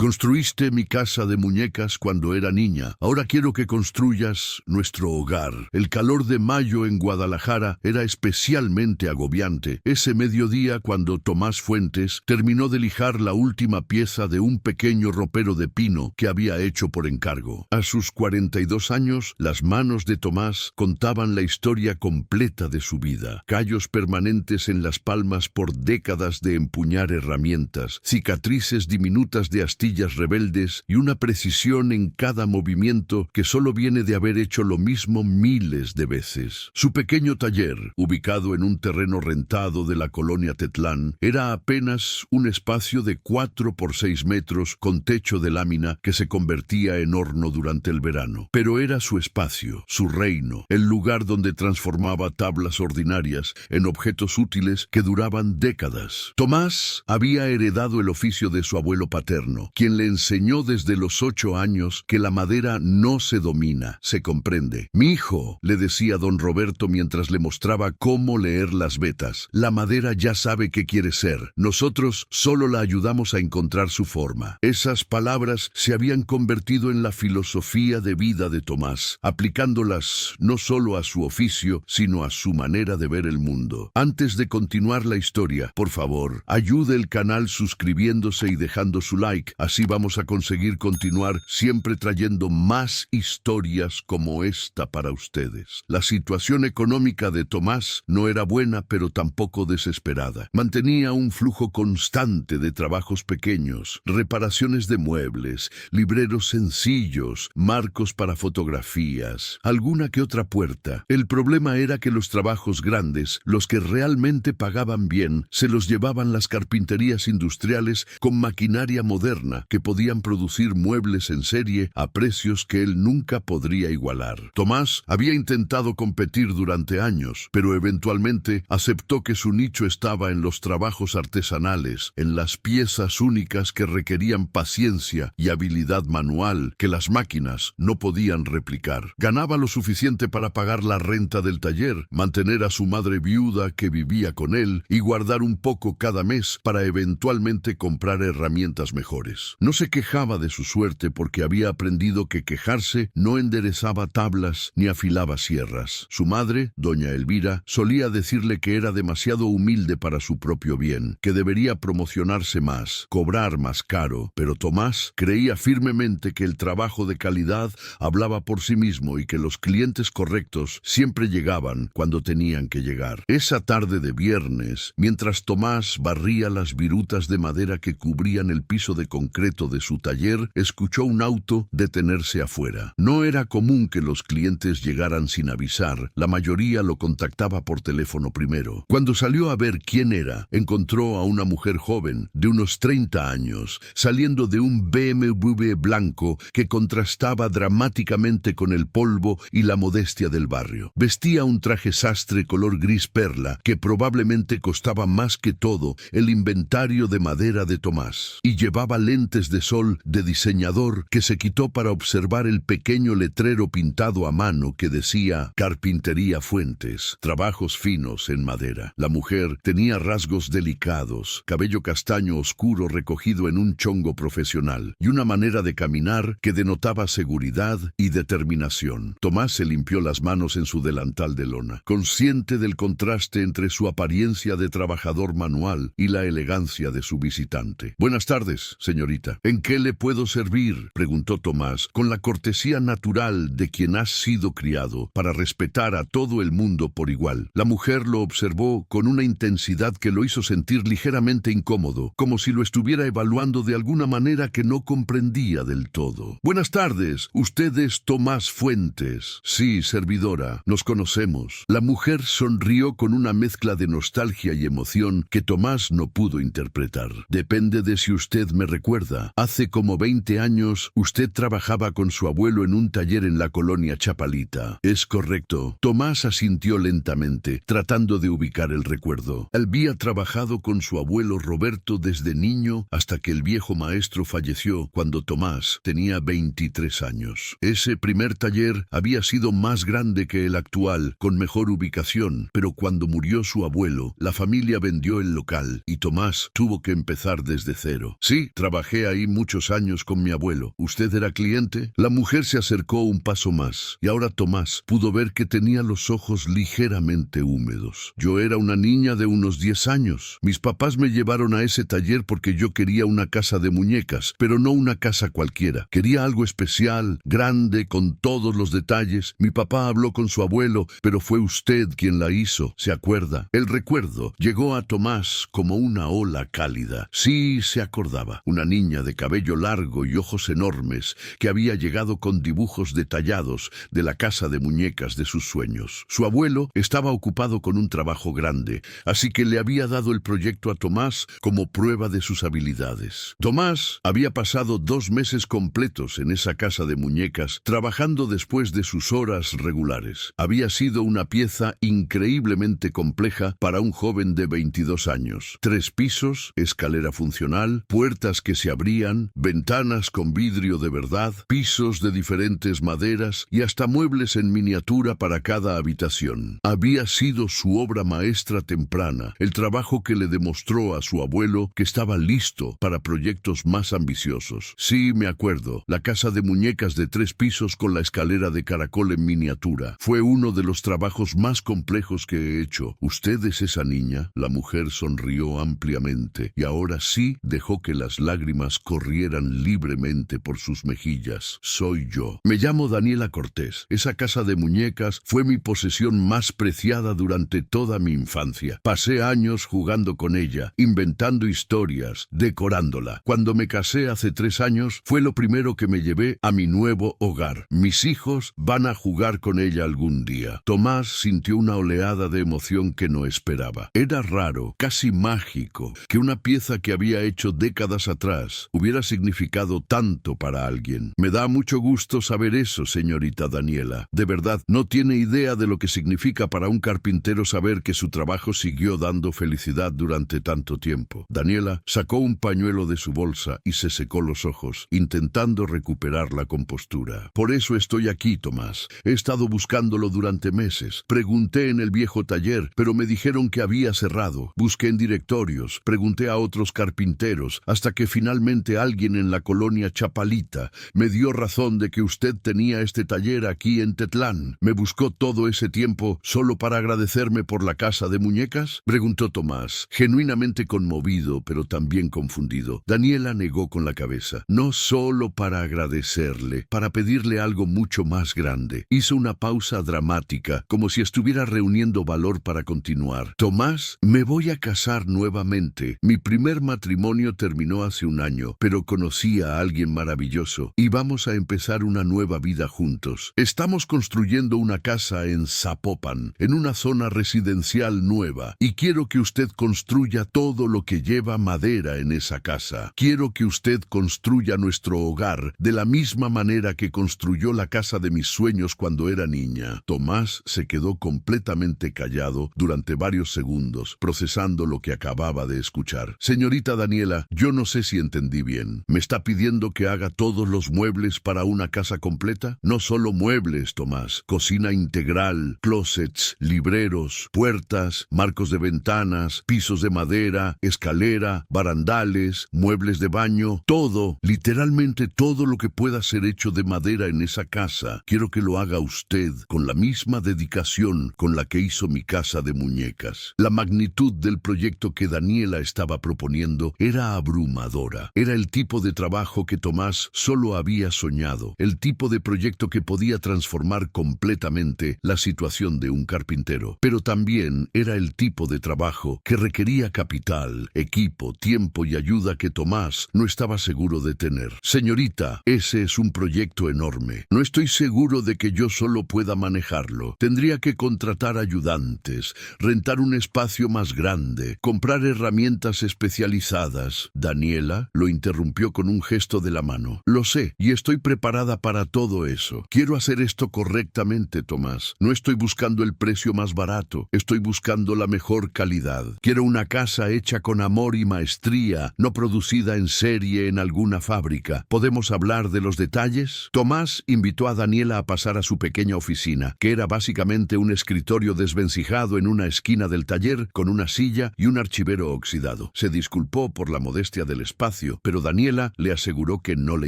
Construiste mi casa de muñecas cuando era niña. Ahora quiero que construyas nuestro hogar. El calor de mayo en Guadalajara era especialmente agobiante. Ese mediodía, cuando Tomás Fuentes terminó de lijar la última pieza de un pequeño ropero de pino que había hecho por encargo. A sus 42 años, las manos de Tomás contaban la historia completa de su vida. Callos permanentes en las palmas por décadas de empuñar herramientas, cicatrices diminutas de astillas rebeldes y una precisión en cada movimiento que solo viene de haber hecho lo mismo miles de veces. Su pequeño taller, ubicado en un terreno rentado de la colonia Tetlán, era apenas un espacio de 4 por 6 metros con techo de lámina que se convertía en horno durante el verano. Pero era su espacio, su reino, el lugar donde transformaba tablas ordinarias en objetos útiles que duraban décadas. Tomás había heredado el oficio de su abuelo paterno, quien le enseñó desde los 8 años que la madera no se domina, se comprende. «Mi hijo», le decía don Roberto mientras le mostraba cómo leer las vetas, «la madera ya sabe qué quiere ser. Nosotros solo la ayudamos a encontrar su forma». Esas palabras se habían convertido en la filosofía de vida de Tomás, aplicándolas no solo a su oficio, sino a su manera de ver el mundo. Antes de continuar la historia, por favor, ayude el canal suscribiéndose y dejando su like. Así vamos a conseguir continuar siempre trayendo más historias como esta para ustedes. La situación económica de Tomás no era buena, pero tampoco desesperada. Mantenía un flujo constante de trabajos pequeños, reparaciones de muebles, libreros sencillos, marcos para fotografías, alguna que otra puerta. El problema era que los trabajos grandes, los que realmente pagaban bien, se los llevaban las carpinterías industriales con maquinaria moderna que podían producir muebles en serie a precios que él nunca podría igualar. Tomás había intentado competir durante años, pero eventualmente aceptó que su nicho estaba en los trabajos artesanales, en las piezas únicas que requerían paciencia y habilidad manual que las máquinas no podían replicar. Ganaba lo suficiente para pagar la renta del taller, mantener a su madre viuda que vivía con él y guardar un poco cada mes para eventualmente comprar herramientas mejores. No se quejaba de su suerte porque había aprendido que quejarse no enderezaba tablas ni afilaba sierras. Su madre, doña Elvira, solía decirle que era demasiado humilde para su propio bien, que debería promocionarse más, cobrar más caro, pero Tomás creía firmemente que el trabajo de calidad hablaba por sí mismo y que los clientes correctos siempre llegaban cuando tenían que llegar. Esa tarde de viernes, mientras Tomás barría las virutas de madera que cubrían el piso de concreto de su taller, escuchó un auto detenerse afuera. No era común que los clientes llegaran sin avisar, la mayoría lo contactaba por teléfono primero. Cuando salió a ver quién era, encontró a una mujer joven, de unos 30 años, saliendo de un BMW blanco que contrastaba dramáticamente con el polvo y la modestia del barrio. Vestía un traje sastre color gris perla, que probablemente costaba más que todo el inventario de madera de Tomás, y llevaba lentes de sol de diseñador que se quitó para observar el pequeño letrero pintado a mano que decía «Carpintería Fuentes, trabajos finos en madera». La mujer tenía rasgos delicados, cabello castaño oscuro recogido en un chongo profesional y una manera de caminar que denotaba seguridad y determinación. Tomás se limpió las manos en su delantal de lona, consciente del contraste entre su apariencia de trabajador manual y la elegancia de su visitante. «Buenas tardes, señorita. ¿En qué le puedo servir?», preguntó Tomás, con la cortesía natural de quien ha sido criado para respetar a todo el mundo por igual. La mujer lo observó con una intensidad que lo hizo sentir ligeramente incómodo, como si lo estuviera evaluando de alguna manera que no comprendía del todo. «Buenas tardes. ¿Usted es Tomás Fuentes?» «Sí, servidora. Nos conocemos». La mujer sonrió con una mezcla de nostalgia y emoción que Tomás no pudo interpretar. «Depende de si usted me recuerda. Hace como 20 años usted trabajaba con su abuelo en un taller en la colonia Chapalita». «Es correcto». Tomás asintió lentamente, tratando de ubicar el recuerdo. Había trabajado con su abuelo Roberto desde niño hasta que el viejo maestro falleció cuando Tomás tenía 23 años. Ese primer taller había sido más grande que el actual, con mejor ubicación, pero cuando murió su abuelo, la familia vendió el local y Tomás tuvo que empezar desde cero. «Sí, trabajé trabajé ahí muchos años con mi abuelo. ¿Usted era cliente? La mujer se acercó un paso más, y ahora Tomás pudo ver que tenía los ojos ligeramente húmedos. Yo era una niña de unos 10 años. Mis papás me llevaron a ese taller porque yo quería una casa de muñecas, pero no una casa cualquiera. Quería algo especial, grande, con todos los detalles. Mi papá habló con su abuelo, pero fue usted quien la hizo, ¿se acuerda? El recuerdo llegó a Tomás como una ola cálida. Sí, se acordaba. Una niña de cabello largo y ojos enormes que había llegado con dibujos detallados de la casa de muñecas de sus sueños. Su abuelo estaba ocupado con un trabajo grande, así que le había dado el proyecto a Tomás como prueba de sus habilidades. Tomás había pasado 2 meses completos en esa casa de muñecas, trabajando después de sus horas regulares. Había sido una pieza increíblemente compleja para un joven de 22 años. 3 pisos, escalera funcional, puertas que se abrían, ventanas con vidrio de verdad, pisos de diferentes maderas y hasta muebles en miniatura para cada habitación. Había sido su obra maestra temprana, el trabajo que le demostró a su abuelo que estaba listo para proyectos más ambiciosos. Sí, me acuerdo, la casa de muñecas de 3 pisos con la escalera de caracol en miniatura. Fue uno de los trabajos más complejos que he hecho. ¿Usted es esa niña? La mujer sonrió ampliamente y ahora sí dejó que las lágrimas corrieran libremente por sus mejillas. Soy yo. Me llamo Daniela Cortés. Esa casa de muñecas fue mi posesión más preciada durante toda mi infancia. Pasé años jugando con ella, inventando historias, decorándola. Cuando me casé hace 3 años, fue lo primero que me llevé a mi nuevo hogar. Mis hijos van a jugar con ella algún día. Tomás sintió una oleada de emoción que no esperaba. Era raro, casi mágico, que una pieza que había hecho décadas atrás hubiera significado tanto para alguien. Me da mucho gusto saber eso, señorita Daniela. De verdad, no tiene idea de lo que significa para un carpintero saber que su trabajo siguió dando felicidad durante tanto tiempo. Daniela sacó un pañuelo de su bolsa y se secó los ojos, intentando recuperar la compostura. Por eso estoy aquí, Tomás. He estado buscándolo durante meses. Pregunté en el viejo taller, pero me dijeron que había cerrado. Busqué en directorios, pregunté a otros carpinteros, hasta que finalmente alguien en la colonia Chapalita me dio razón de que usted tenía este taller aquí en Tetlán. ¿Me buscó todo ese tiempo solo para agradecerme por la casa de muñecas?, preguntó Tomás, genuinamente conmovido, pero también confundido. Daniela negó con la cabeza. No solo para agradecerle, para pedirle algo mucho más grande. Hizo una pausa dramática, como si estuviera reuniendo valor para continuar. Tomás, me voy a casar nuevamente. Mi primer matrimonio terminó hace 1 año, pero conocí a alguien maravilloso y vamos a empezar una nueva vida juntos. Estamos construyendo una casa en Zapopan, en una zona residencial nueva, y quiero que usted construya todo lo que lleva madera en esa casa. Quiero que usted construya nuestro hogar de la misma manera que construyó la casa de mis sueños cuando era niña. Tomás se quedó completamente callado durante varios segundos, procesando lo que acababa de escuchar. Señorita Daniela, yo no sé si entendí bien. ¿Me está pidiendo que haga todos los muebles para una casa completa? No solo muebles, Tomás. Cocina integral, closets, libreros, puertas, marcos de ventanas, pisos de madera, escalera, barandales, muebles de baño, todo, literalmente todo lo que pueda ser hecho de madera en esa casa. Quiero que lo haga usted con la misma dedicación con la que hizo mi casa de muñecas. La magnitud del proyecto que Daniela estaba proponiendo era abrumadora. Era el tipo de trabajo que Tomás solo había soñado, el tipo de proyecto que podía transformar completamente la situación de un carpintero. Pero también era el tipo de trabajo que requería capital, equipo, tiempo y ayuda que Tomás no estaba seguro de tener. Señorita, ese es un proyecto enorme. No estoy seguro de que yo solo pueda manejarlo. Tendría que contratar ayudantes, rentar un espacio más grande, comprar herramientas especializadas. Daniela lo interrumpió con un gesto de la mano. Lo sé, y estoy preparada para todo eso. Quiero hacer esto correctamente, Tomás. No estoy buscando el precio más barato, estoy buscando la mejor calidad. Quiero una casa hecha con amor y maestría, no producida en serie en alguna fábrica. ¿Podemos hablar de los detalles? Tomás invitó a Daniela a pasar a su pequeña oficina, que era básicamente un escritorio desvencijado en una esquina del taller, con una silla y un archivero oxidado. Se disculpó por la modestia del espacio espacio, pero Daniela le aseguró que no le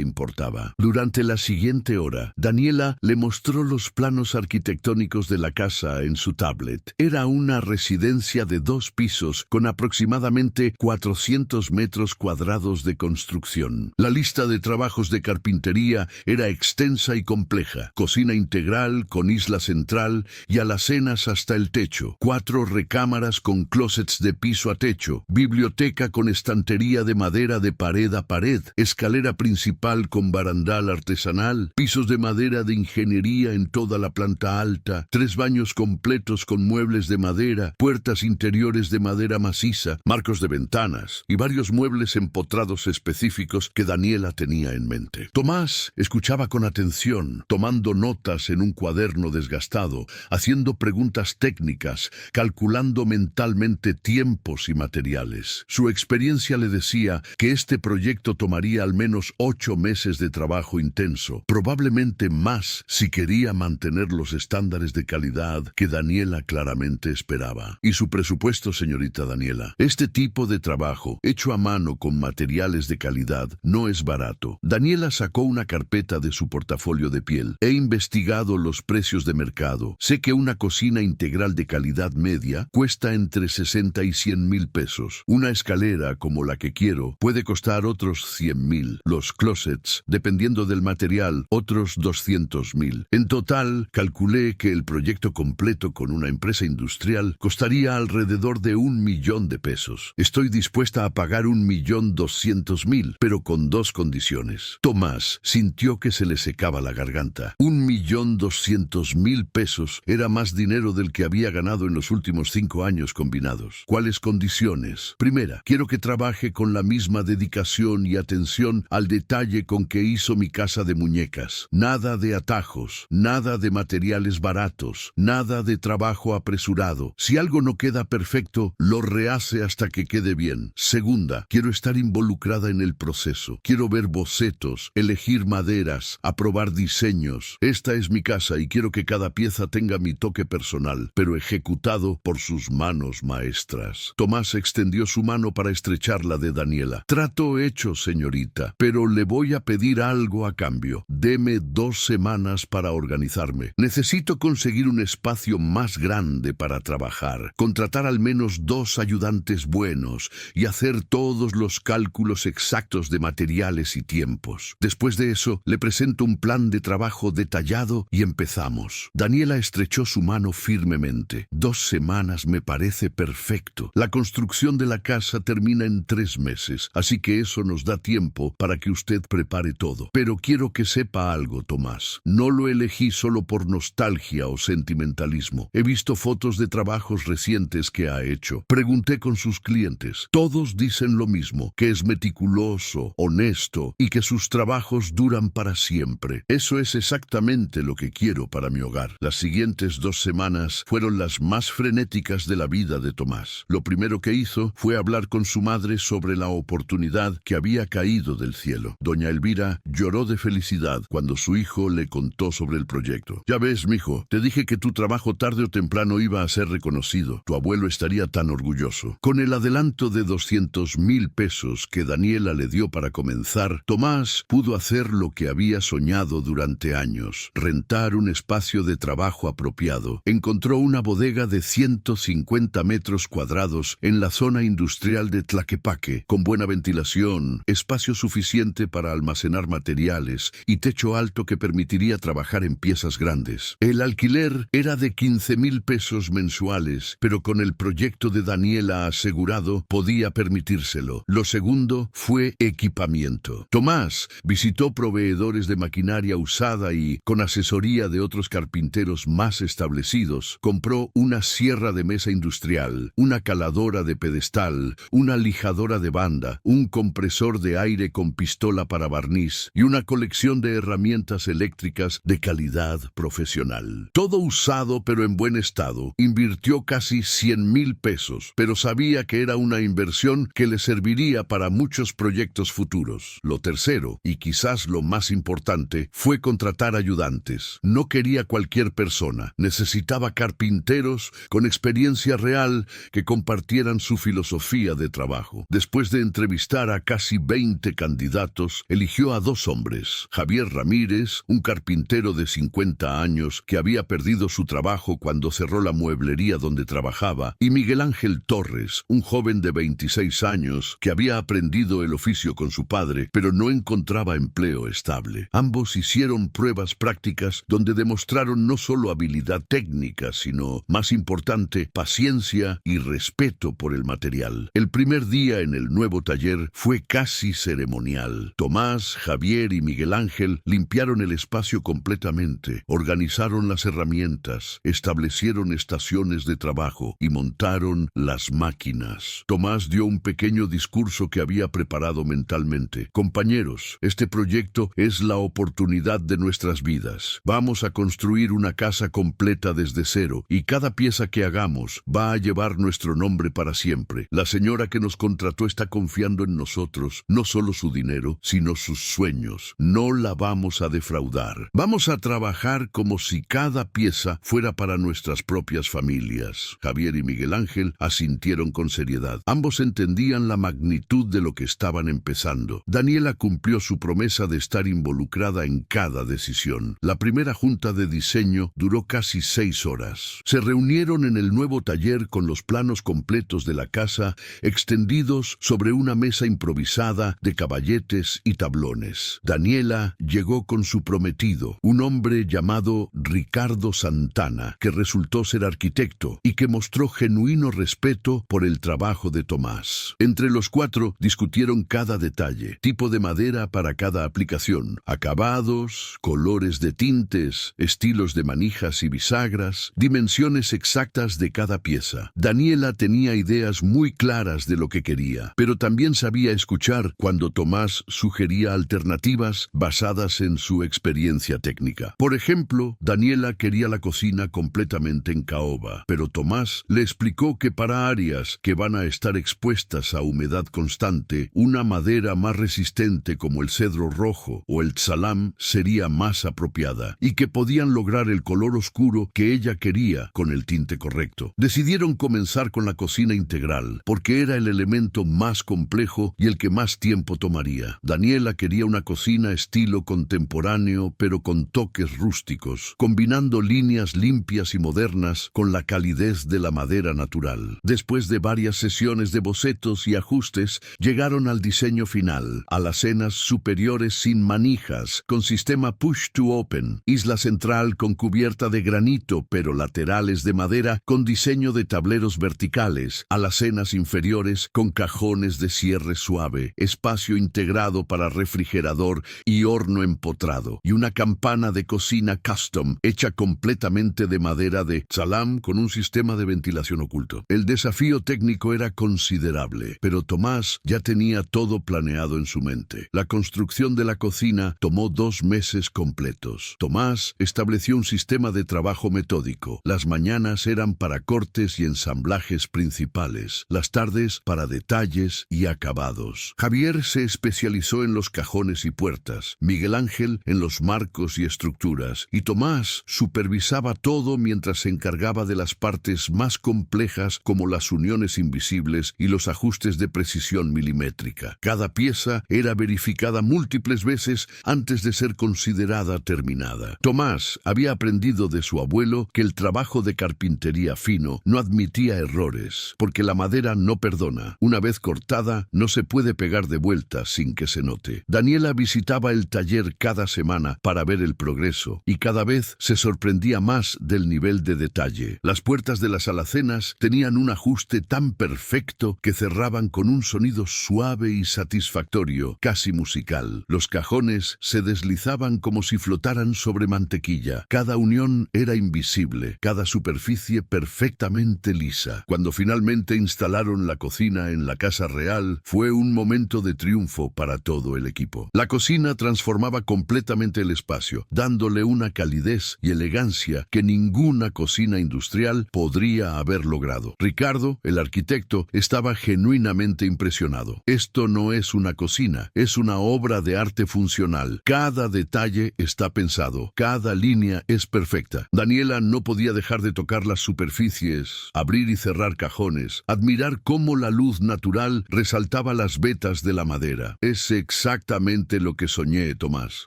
importaba. Durante la siguiente hora, Daniela le mostró los planos arquitectónicos de la casa en su tablet. Era una residencia de 2 pisos con aproximadamente 400 metros cuadrados de construcción. La lista de trabajos de carpintería era extensa y compleja. Cocina integral con isla central y alacenas hasta el techo. 4 recámaras con closets de piso a techo. Biblioteca con estantería de madera de pared a pared. Escalera principal con barandal artesanal. Pisos de madera de ingeniería en toda la planta alta. 3 baños completos con muebles de madera. Puertas interiores de madera maciza. Marcos de ventanas y varios muebles empotrados específicos que Daniela tenía en mente. Tomás escuchaba con atención, tomando notas en un cuaderno desgastado, haciendo preguntas técnicas, calculando mentalmente tiempos y materiales. Su experiencia le decía que este proyecto tomaría al menos 8 meses de trabajo intenso, probablemente más si quería mantener los estándares de calidad que Daniela claramente esperaba. Y su presupuesto, señorita Daniela. Este tipo de trabajo, hecho a mano con materiales de calidad, no es barato. Daniela sacó una carpeta de su portafolio de piel. He investigado los precios de mercado. Sé que una cocina integral de calidad media cuesta entre 60 y 100 mil pesos. Una escalera como la que quiero puede costar otros 100 mil. Los closets, dependiendo del material, otros 200 mil. En total, calculé que el proyecto completo con una empresa industrial costaría alrededor de 1 millón de pesos. Estoy dispuesta a pagar 1.200.000, pero con 2 condiciones. Tomás sintió que se le secaba la garganta. 1.200.000 pesos era más dinero del que había ganado en los últimos 5 años combinados. ¿Cuáles condiciones? Primera, quiero que trabaje con la misma dedicación y atención al detalle con que hizo mi casa de muñecas. Nada de atajos, nada de materiales baratos, nada de trabajo apresurado. Si algo no queda perfecto, lo rehace hasta que quede bien. Segunda, quiero estar involucrada en el proceso. Quiero ver bocetos, elegir maderas, aprobar diseños. Esta es mi casa y quiero que cada pieza tenga mi toque personal, pero ejecutado por sus manos maestras. Tomás extendió su mano para estrechar la de Daniela. Trato hecho, señorita, pero le voy a pedir algo a cambio. Deme 2 semanas para organizarme. Necesito conseguir un espacio más grande para trabajar, contratar al menos 2 ayudantes buenos y hacer todos los cálculos exactos de materiales y tiempos. Después de eso, le presento un plan de trabajo detallado y empezamos. Daniela estrechó su mano firmemente. 2 semanas me parece perfecto. La construcción de la casa termina en 3 meses, así que eso nos da tiempo para que usted prepare todo. Pero quiero que sepa algo, Tomás. No lo elegí solo por nostalgia o sentimentalismo. He visto fotos de trabajos recientes que ha hecho. Pregunté con sus clientes. Todos dicen lo mismo, que es meticuloso, honesto y que sus trabajos duran para siempre. Eso es exactamente lo que quiero para mi hogar. Las siguientes 2 semanas fueron las más frenéticas de la vida de Tomás. Lo primero que hizo fue hablar con su madre sobre la oportunidad que había caído del cielo. Doña Elvira lloró de felicidad cuando su hijo le contó sobre el proyecto. Ya ves, mijo, te dije que tu trabajo tarde o temprano iba a ser reconocido. Tu abuelo estaría tan orgulloso. Con el adelanto de 200.000 pesos que Daniela le dio para comenzar, Tomás pudo hacer lo que había soñado durante años: rentar un espacio de trabajo apropiado. Encontró una bodega de 150 metros cuadrados en la zona industrial de Tlaquepaque, con buena ventilación, espacio suficiente para almacenar materiales y techo alto que permitiría trabajar en piezas grandes. El alquiler era de 15.000 pesos mensuales, pero con el proyecto de Daniela asegurado podía permitírselo. Lo segundo fue equipamiento. Tomás visitó proveedores de maquinaria usada y, con asesoría de otros carpinteros más establecidos, compró una sierra de mesa industrial, una caladora de pedestal, una lijadora de banda, un compresor de aire con pistola para barniz y una colección de herramientas eléctricas de calidad profesional. Todo usado pero en buen estado. Invirtió casi 100.000 pesos, pero sabía que era una inversión que le serviría para muchos proyectos futuros. Lo tercero, y quizás lo más importante, fue contratar ayudantes. No quería cualquier persona. Necesitaba carpinteros con experiencia real que compartieran su filosofía de trabajo. Después de entrevistar filtrar a casi 20 candidatos, eligió a 2 hombres: Javier Ramírez, un carpintero de 50 años que había perdido su trabajo cuando cerró la mueblería donde trabajaba, y Miguel Ángel Torres, un joven de 26 años que había aprendido el oficio con su padre, pero no encontraba empleo estable. Ambos hicieron pruebas prácticas donde demostraron no solo habilidad técnica, sino, más importante, paciencia y respeto por el material. El primer día en el nuevo taller fue casi ceremonial. Tomás, Javier y Miguel Ángel limpiaron el espacio completamente, organizaron las herramientas, establecieron estaciones de trabajo y montaron las máquinas. Tomás dio un pequeño discurso que había preparado mentalmente. Compañeros, este proyecto es la oportunidad de nuestras vidas. Vamos a construir una casa completa desde cero y cada pieza que hagamos va a llevar nuestro nombre para siempre. La señora que nos contrató está confiando en nosotros, no solo su dinero, sino sus sueños. No la vamos a defraudar. Vamos a trabajar como si cada pieza fuera para nuestras propias familias. Javier y Miguel Ángel asintieron con seriedad. Ambos entendían la magnitud de lo que estaban empezando. Daniela cumplió su promesa de estar involucrada en cada decisión. La primera junta de diseño duró casi 6 horas. Se reunieron en el nuevo taller con los planos completos de la casa extendidos sobre una mesa improvisada de caballetes y tablones. Daniela llegó con su prometido, un hombre llamado Ricardo Santana, que resultó ser arquitecto y que mostró genuino respeto por el trabajo de Tomás. Entre los 4 discutieron cada detalle: tipo de madera para cada aplicación, acabados, colores de tintes, estilos de manijas y bisagras, dimensiones exactas de cada pieza. Daniela tenía ideas muy claras de lo que quería, pero también sabía escuchar cuando Tomás sugería alternativas basadas en su experiencia técnica. Por ejemplo, Daniela quería la cocina completamente en caoba, pero Tomás le explicó que para áreas que van a estar expuestas a humedad constante, una madera más resistente como el cedro rojo o el tsalam sería más apropiada, y que podían lograr el color oscuro que ella quería con el tinte correcto. Decidieron comenzar con la cocina integral, porque era el elemento más complejo y el que más tiempo tomaría. Daniela quería una cocina estilo contemporáneo, pero con toques rústicos, combinando líneas limpias y modernas con la calidez de la madera natural. Después de varias sesiones de bocetos y ajustes, llegaron al diseño final: alacenas superiores sin manijas, con sistema push to open, isla central con cubierta de granito pero laterales de madera con diseño de tableros verticales, alacenas inferiores con cajones de cierre suave, espacio integrado para refrigerador y horno empotrado, y una campana de cocina custom hecha completamente de madera de tsalam con un sistema de ventilación oculto. El desafío técnico era considerable, pero Tomás ya tenía todo planeado en su mente. La construcción de la cocina tomó 2 meses completos. Tomás estableció un sistema de trabajo metódico. Las mañanas eran para cortes y ensamblajes principales, las tardes para detalles y acabados. Javier se especializó en los cajones y puertas, Miguel Ángel en los marcos y estructuras, y Tomás supervisaba todo mientras se encargaba de las partes más complejas como las uniones invisibles y los ajustes de precisión milimétrica. Cada pieza era verificada múltiples veces antes de ser considerada terminada. Tomás había aprendido de su abuelo que el trabajo de carpintería fino no admitía errores, porque la madera no perdona. Una vez cortada, no se puede pegar de vuelta sin que se note. Daniela visitaba el taller cada semana para ver el progreso, y cada vez se sorprendía más del nivel de detalle. Las puertas de las alacenas tenían un ajuste tan perfecto que cerraban con un sonido suave y satisfactorio, casi musical. Los cajones se deslizaban como si flotaran sobre mantequilla. Cada unión era invisible, cada superficie perfectamente lisa. Cuando finalmente instalaron la cocina en la casa real, fue un momento de triunfo para todo el equipo. La cocina transformaba completamente el espacio, dándole una calidez y elegancia que ninguna cocina industrial podría haber logrado. Ricardo, el arquitecto, estaba genuinamente impresionado. Esto no es una cocina, es una obra de arte funcional. Cada detalle está pensado, cada línea es perfecta. Daniela no podía dejar de tocar las superficies, abrir y cerrar cajones, admirar cómo la luz natural resaltaba brillaba las vetas de la madera. Es exactamente lo que soñé, Tomás.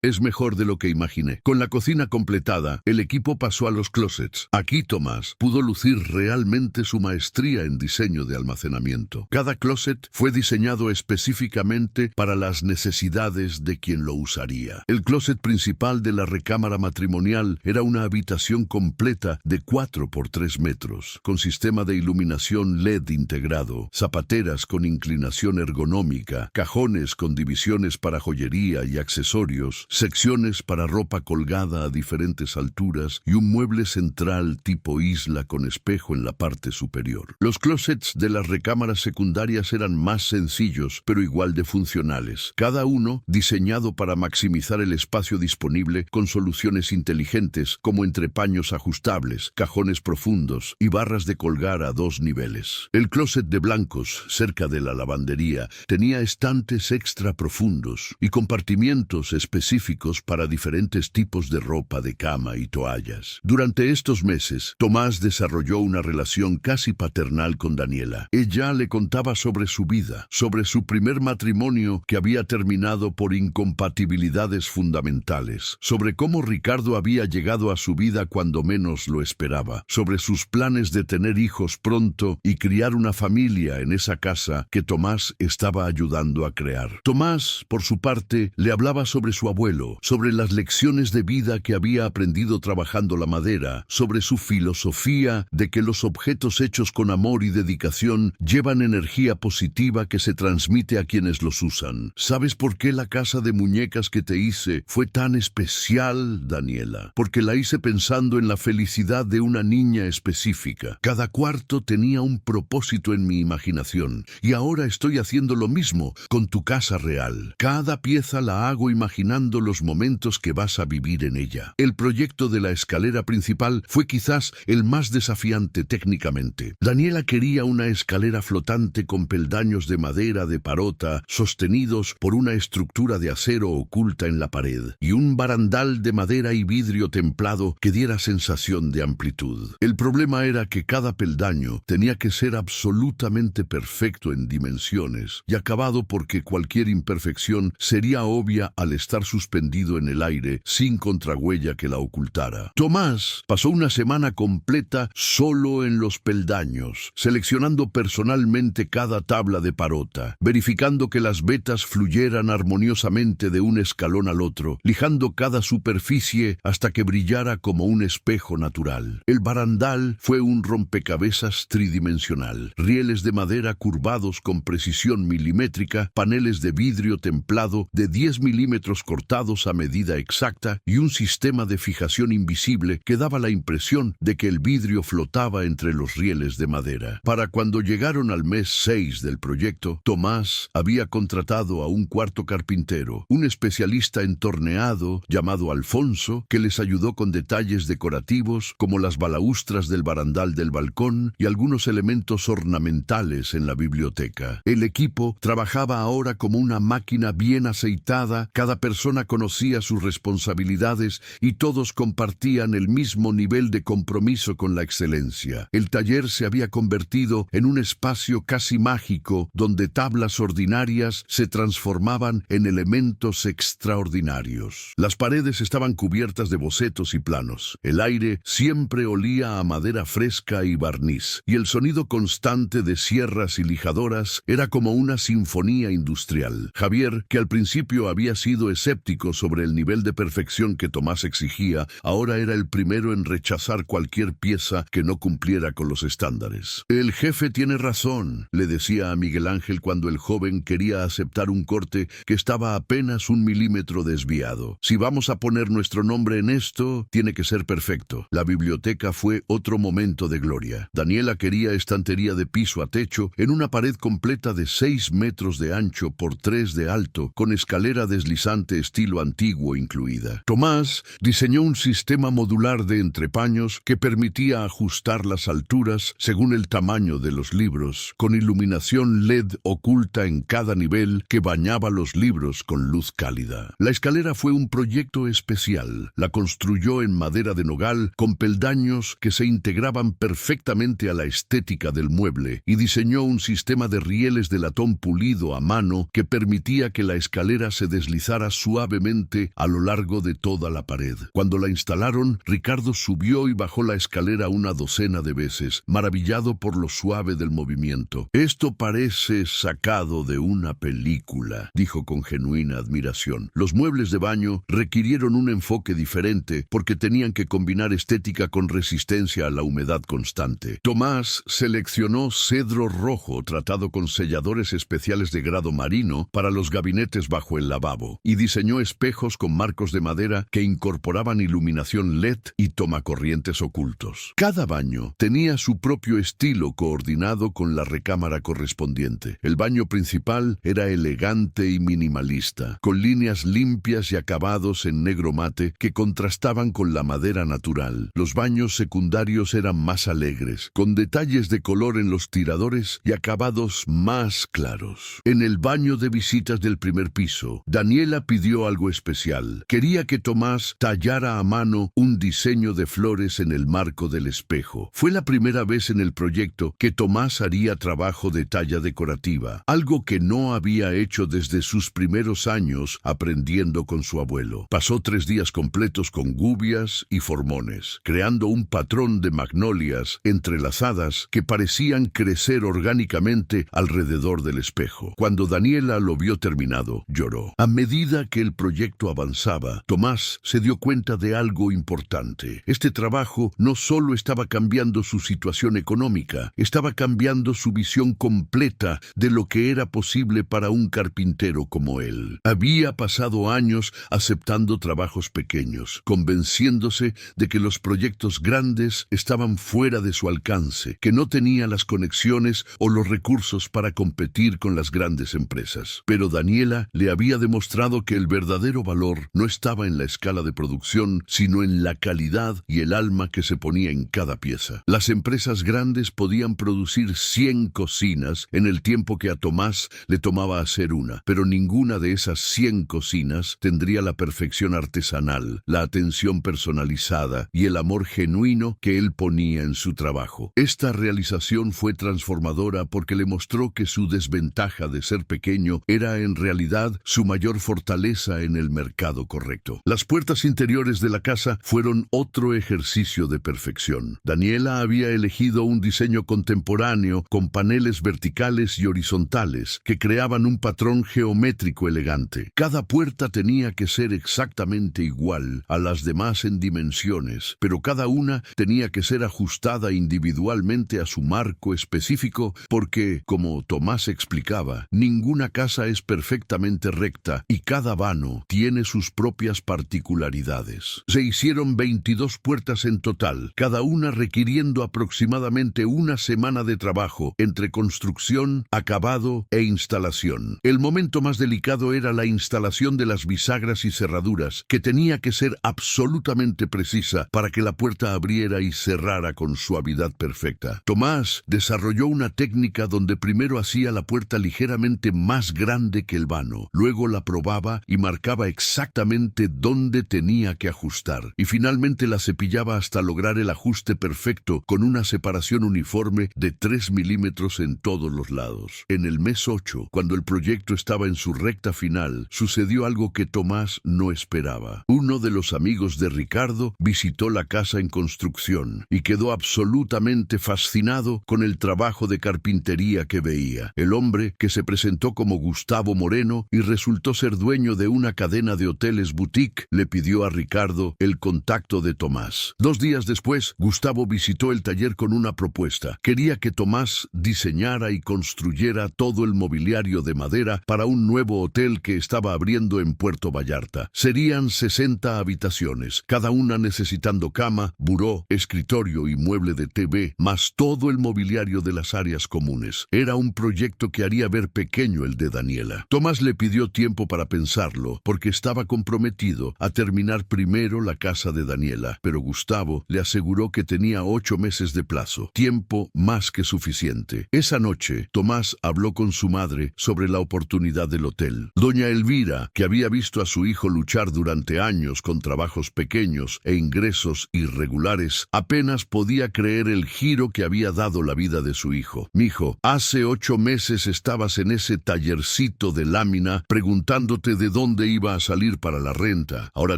Es mejor de lo que imaginé. Con la cocina completada, el equipo pasó a los closets. Aquí Tomás pudo lucir realmente su maestría en diseño de almacenamiento. Cada closet fue diseñado específicamente para las necesidades de quien lo usaría. El closet principal de la recámara matrimonial era una habitación completa de 4 por 3 metros, con sistema de iluminación LED integrado, zapateras con inclinación ergonómica, cajones con divisiones para joyería y accesorios, secciones para ropa colgada a diferentes alturas y un mueble central tipo isla con espejo en la parte superior. Los closets de las recámaras secundarias eran más sencillos, pero igual de funcionales, cada uno diseñado para maximizar el espacio disponible con soluciones inteligentes como entrepaños ajustables, cajones profundos y barras de colgar a 2 niveles. El closet de blancos, cerca de la lavandería, tenía estantes extra profundos y compartimientos específicos para diferentes tipos de ropa de cama y toallas. Durante estos meses, Tomás desarrolló una relación casi paternal con Daniela. Ella le contaba sobre su vida, sobre su primer matrimonio que había terminado por incompatibilidades fundamentales, sobre cómo Ricardo había llegado a su vida cuando menos lo esperaba, sobre sus planes de tener hijos pronto y criar una familia en esa casa que Tomás estaba ayudando a crear. Tomás, por su parte, le hablaba sobre su abuelo, sobre las lecciones de vida que había aprendido trabajando la madera, sobre su filosofía de que los objetos hechos con amor y dedicación llevan energía positiva que se transmite a quienes los usan. ¿Sabes por qué la casa de muñecas que te hice fue tan especial, Daniela? Porque la hice pensando en la felicidad de una niña específica. Cada cuarto tenía un propósito en mi imaginación, y ahora estoy haciendo lo mismo con tu casa real. Cada pieza la hago imaginando los momentos que vas a vivir en ella. El proyecto de la escalera principal fue quizás el más desafiante técnicamente. Daniela quería una escalera flotante con peldaños de madera de parota sostenidos por una estructura de acero oculta en la pared y un barandal de madera y vidrio templado que diera sensación de amplitud. El problema era que cada peldaño tenía que ser absolutamente perfecto en dimensiones y acabado porque cualquier imperfección sería obvia al estar suspendido en el aire sin contrahuella que la ocultara. Tomás pasó una semana completa solo en los peldaños, seleccionando personalmente cada tabla de parota, verificando que las vetas fluyeran armoniosamente de un escalón al otro, lijando cada superficie hasta que brillara como un espejo natural. El barandal fue un rompecabezas tridimensional, rieles de madera curvados con precisión milimétrica, paneles de vidrio templado de 10 milímetros cortados a medida exacta y un sistema de fijación invisible que daba la impresión de que el vidrio flotaba entre los rieles de madera. Para cuando llegaron al mes 6 del proyecto, Tomás había contratado a un cuarto carpintero, un especialista en torneado llamado Alfonso, que les ayudó con detalles decorativos como las balaustras del barandal del balcón y algunos elementos ornamentales en la biblioteca. El equipo trabajaba ahora como una máquina bien aceitada, cada persona conocía sus responsabilidades y todos compartían el mismo nivel de compromiso con la excelencia. El taller se había convertido en un espacio casi mágico donde tablas ordinarias se transformaban en elementos extraordinarios. Las paredes estaban cubiertas de bocetos y planos. El aire siempre olía a madera fresca y barniz, y el sonido constante de sierras y lijadoras era como una sinfonía industrial. Javier, que al principio había sido escéptico sobre el nivel de perfección que Tomás exigía, ahora era el primero en rechazar cualquier pieza que no cumpliera con los estándares. El jefe tiene razón, le decía a Miguel Ángel cuando el joven quería aceptar un corte que estaba apenas 1 milímetro desviado. Si vamos a poner nuestro nombre en esto, tiene que ser perfecto. La biblioteca fue otro momento de gloria. Daniela quería estantería de piso a techo en una pared completa de 6 metros de ancho por 3 de alto, con escalera deslizante estilo antiguo incluida. Tomás diseñó un sistema modular de entrepaños que permitía ajustar las alturas según el tamaño de los libros, con iluminación LED oculta en cada nivel que bañaba los libros con luz cálida. La escalera fue un proyecto especial. La construyó en madera de nogal con peldaños que se integraban perfectamente a la estética del mueble y diseñó un sistema de rieles de latón pulido a mano que permitía que la escalera se deslizara suavemente a lo largo de toda la pared. Cuando la instalaron, Ricardo subió y bajó la escalera una docena de veces, maravillado por lo suave del movimiento. «Esto parece sacado de una película», dijo con genuina admiración. Los muebles de baño requirieron un enfoque diferente porque tenían que combinar estética con resistencia a la humedad constante. Tomás seleccionó cedro rojo tratado con selladores especiales de grado marino para los gabinetes bajo el lavabo y diseñó espejos con marcos de madera que incorporaban iluminación LED y tomacorrientes ocultos. Cada baño tenía su propio estilo coordinado con la recámara correspondiente. El baño principal era elegante y minimalista, con líneas limpias y acabados en negro mate que contrastaban con la madera natural. Los baños secundarios eran más alegres, con detalles de color en los tiradores y acabados más claros. En el baño de visitas del primer piso, Daniela pidió algo especial. Quería que Tomás tallara a mano un diseño de flores en el marco del espejo. Fue la primera vez en el proyecto que Tomás haría trabajo de talla decorativa, algo que no había hecho desde sus primeros años aprendiendo con su abuelo. Pasó 3 días completos con gubias y formones, creando un patrón de magnolias entrelazadas que parecían crecer orgánicamente alrededor del espejo. Cuando Daniela lo vio terminado, lloró. A medida que el proyecto avanzaba, Tomás se dio cuenta de algo importante. Este trabajo no solo estaba cambiando su situación económica, estaba cambiando su visión completa de lo que era posible para un carpintero como él. Había pasado años aceptando trabajos pequeños, convenciéndose de que los proyectos grandes estaban fuera de su alcance, que no tenía las conexiones o los recursos para competir con las grandes empresas. Pero Daniela le había demostrado que el verdadero valor no estaba en la escala de producción, sino en la calidad y el alma que se ponía en cada pieza. Las empresas grandes podían producir 100 cocinas en el tiempo que a Tomás le tomaba hacer una, pero ninguna de esas 100 cocinas tendría la perfección artesanal, la atención personalizada y el amor genuino que él ponía en su trabajo. Esta realización fue transformadora porque le mostró que su desventaja de ser pequeño era en realidad su mayor fortaleza en el mercado correcto. Las puertas interiores de la casa fueron otro ejercicio de perfección. Daniela había elegido un diseño contemporáneo con paneles verticales y horizontales que creaban un patrón geométrico elegante. Cada puerta tenía que ser exactamente igual a las demás en dimensiones, pero cada una tenía que ser ajustada individualmente a su marco específico porque, como Tomás explicaba, ninguna casa es perfectamente recta y cada vano tiene sus propias particularidades. Se hicieron 22 puertas en total, cada una requiriendo aproximadamente una semana de trabajo entre construcción, acabado e instalación. El momento más delicado era la instalación de las bisagras y cerraduras, que tenía que ser absolutamente precisa para que la puerta abriera y cerrara con suavidad perfecta. Tomás desarrolló una técnica donde primero hacía la puerta ligeramente más grande que el vano, luego la probaba y marcaba exactamente dónde tenía que ajustar, y finalmente la cepillaba hasta lograr el ajuste perfecto con una separación uniforme de 3 milímetros en todos los lados. En el mes 8, cuando el proyecto estaba en su recta final, sucedió algo que Tomás no esperaba. Uno de los amigos de Ricardo visitó la casa en construcción y quedó absolutamente fascinado con el trabajo de carpintería que veía. El hombre, que se presentó como Gustavo Moreno y resultó ser dueño de una cadena de hoteles boutique, le pidió a Ricardo el contacto de Tomás. 2 días después, Gustavo visitó el taller con una propuesta. Quería que Tomás diseñara y construyera todo el mobiliario de madera para un nuevo hotel que estaba abriendo en Puerto Vallarta. Serían 60 habitaciones, cada una necesitando cama, buró, escritorio y mueble de TV, más todo el mobiliario de las áreas comunes. Era un proyecto que haría ver pequeño el de Daniela. Tomás le pidió tiempo para pensarlo, porque estaba comprometido a terminar primero la casa de Daniela, pero Gustavo le aseguró que tenía 8 meses de plazo, tiempo más que suficiente. Esa noche, Tomás habló con su madre sobre la oportunidad del hotel. Doña Elvira, que había visto a su hijo luchar durante años con trabajos pequeños e ingresos irregulares, apenas podía creer el giro que había dado la vida de su hijo. «Mijo, hace 8 meses meses estabas en ese tallercito de lámina preguntándote de dónde iba a salir para la renta. Ahora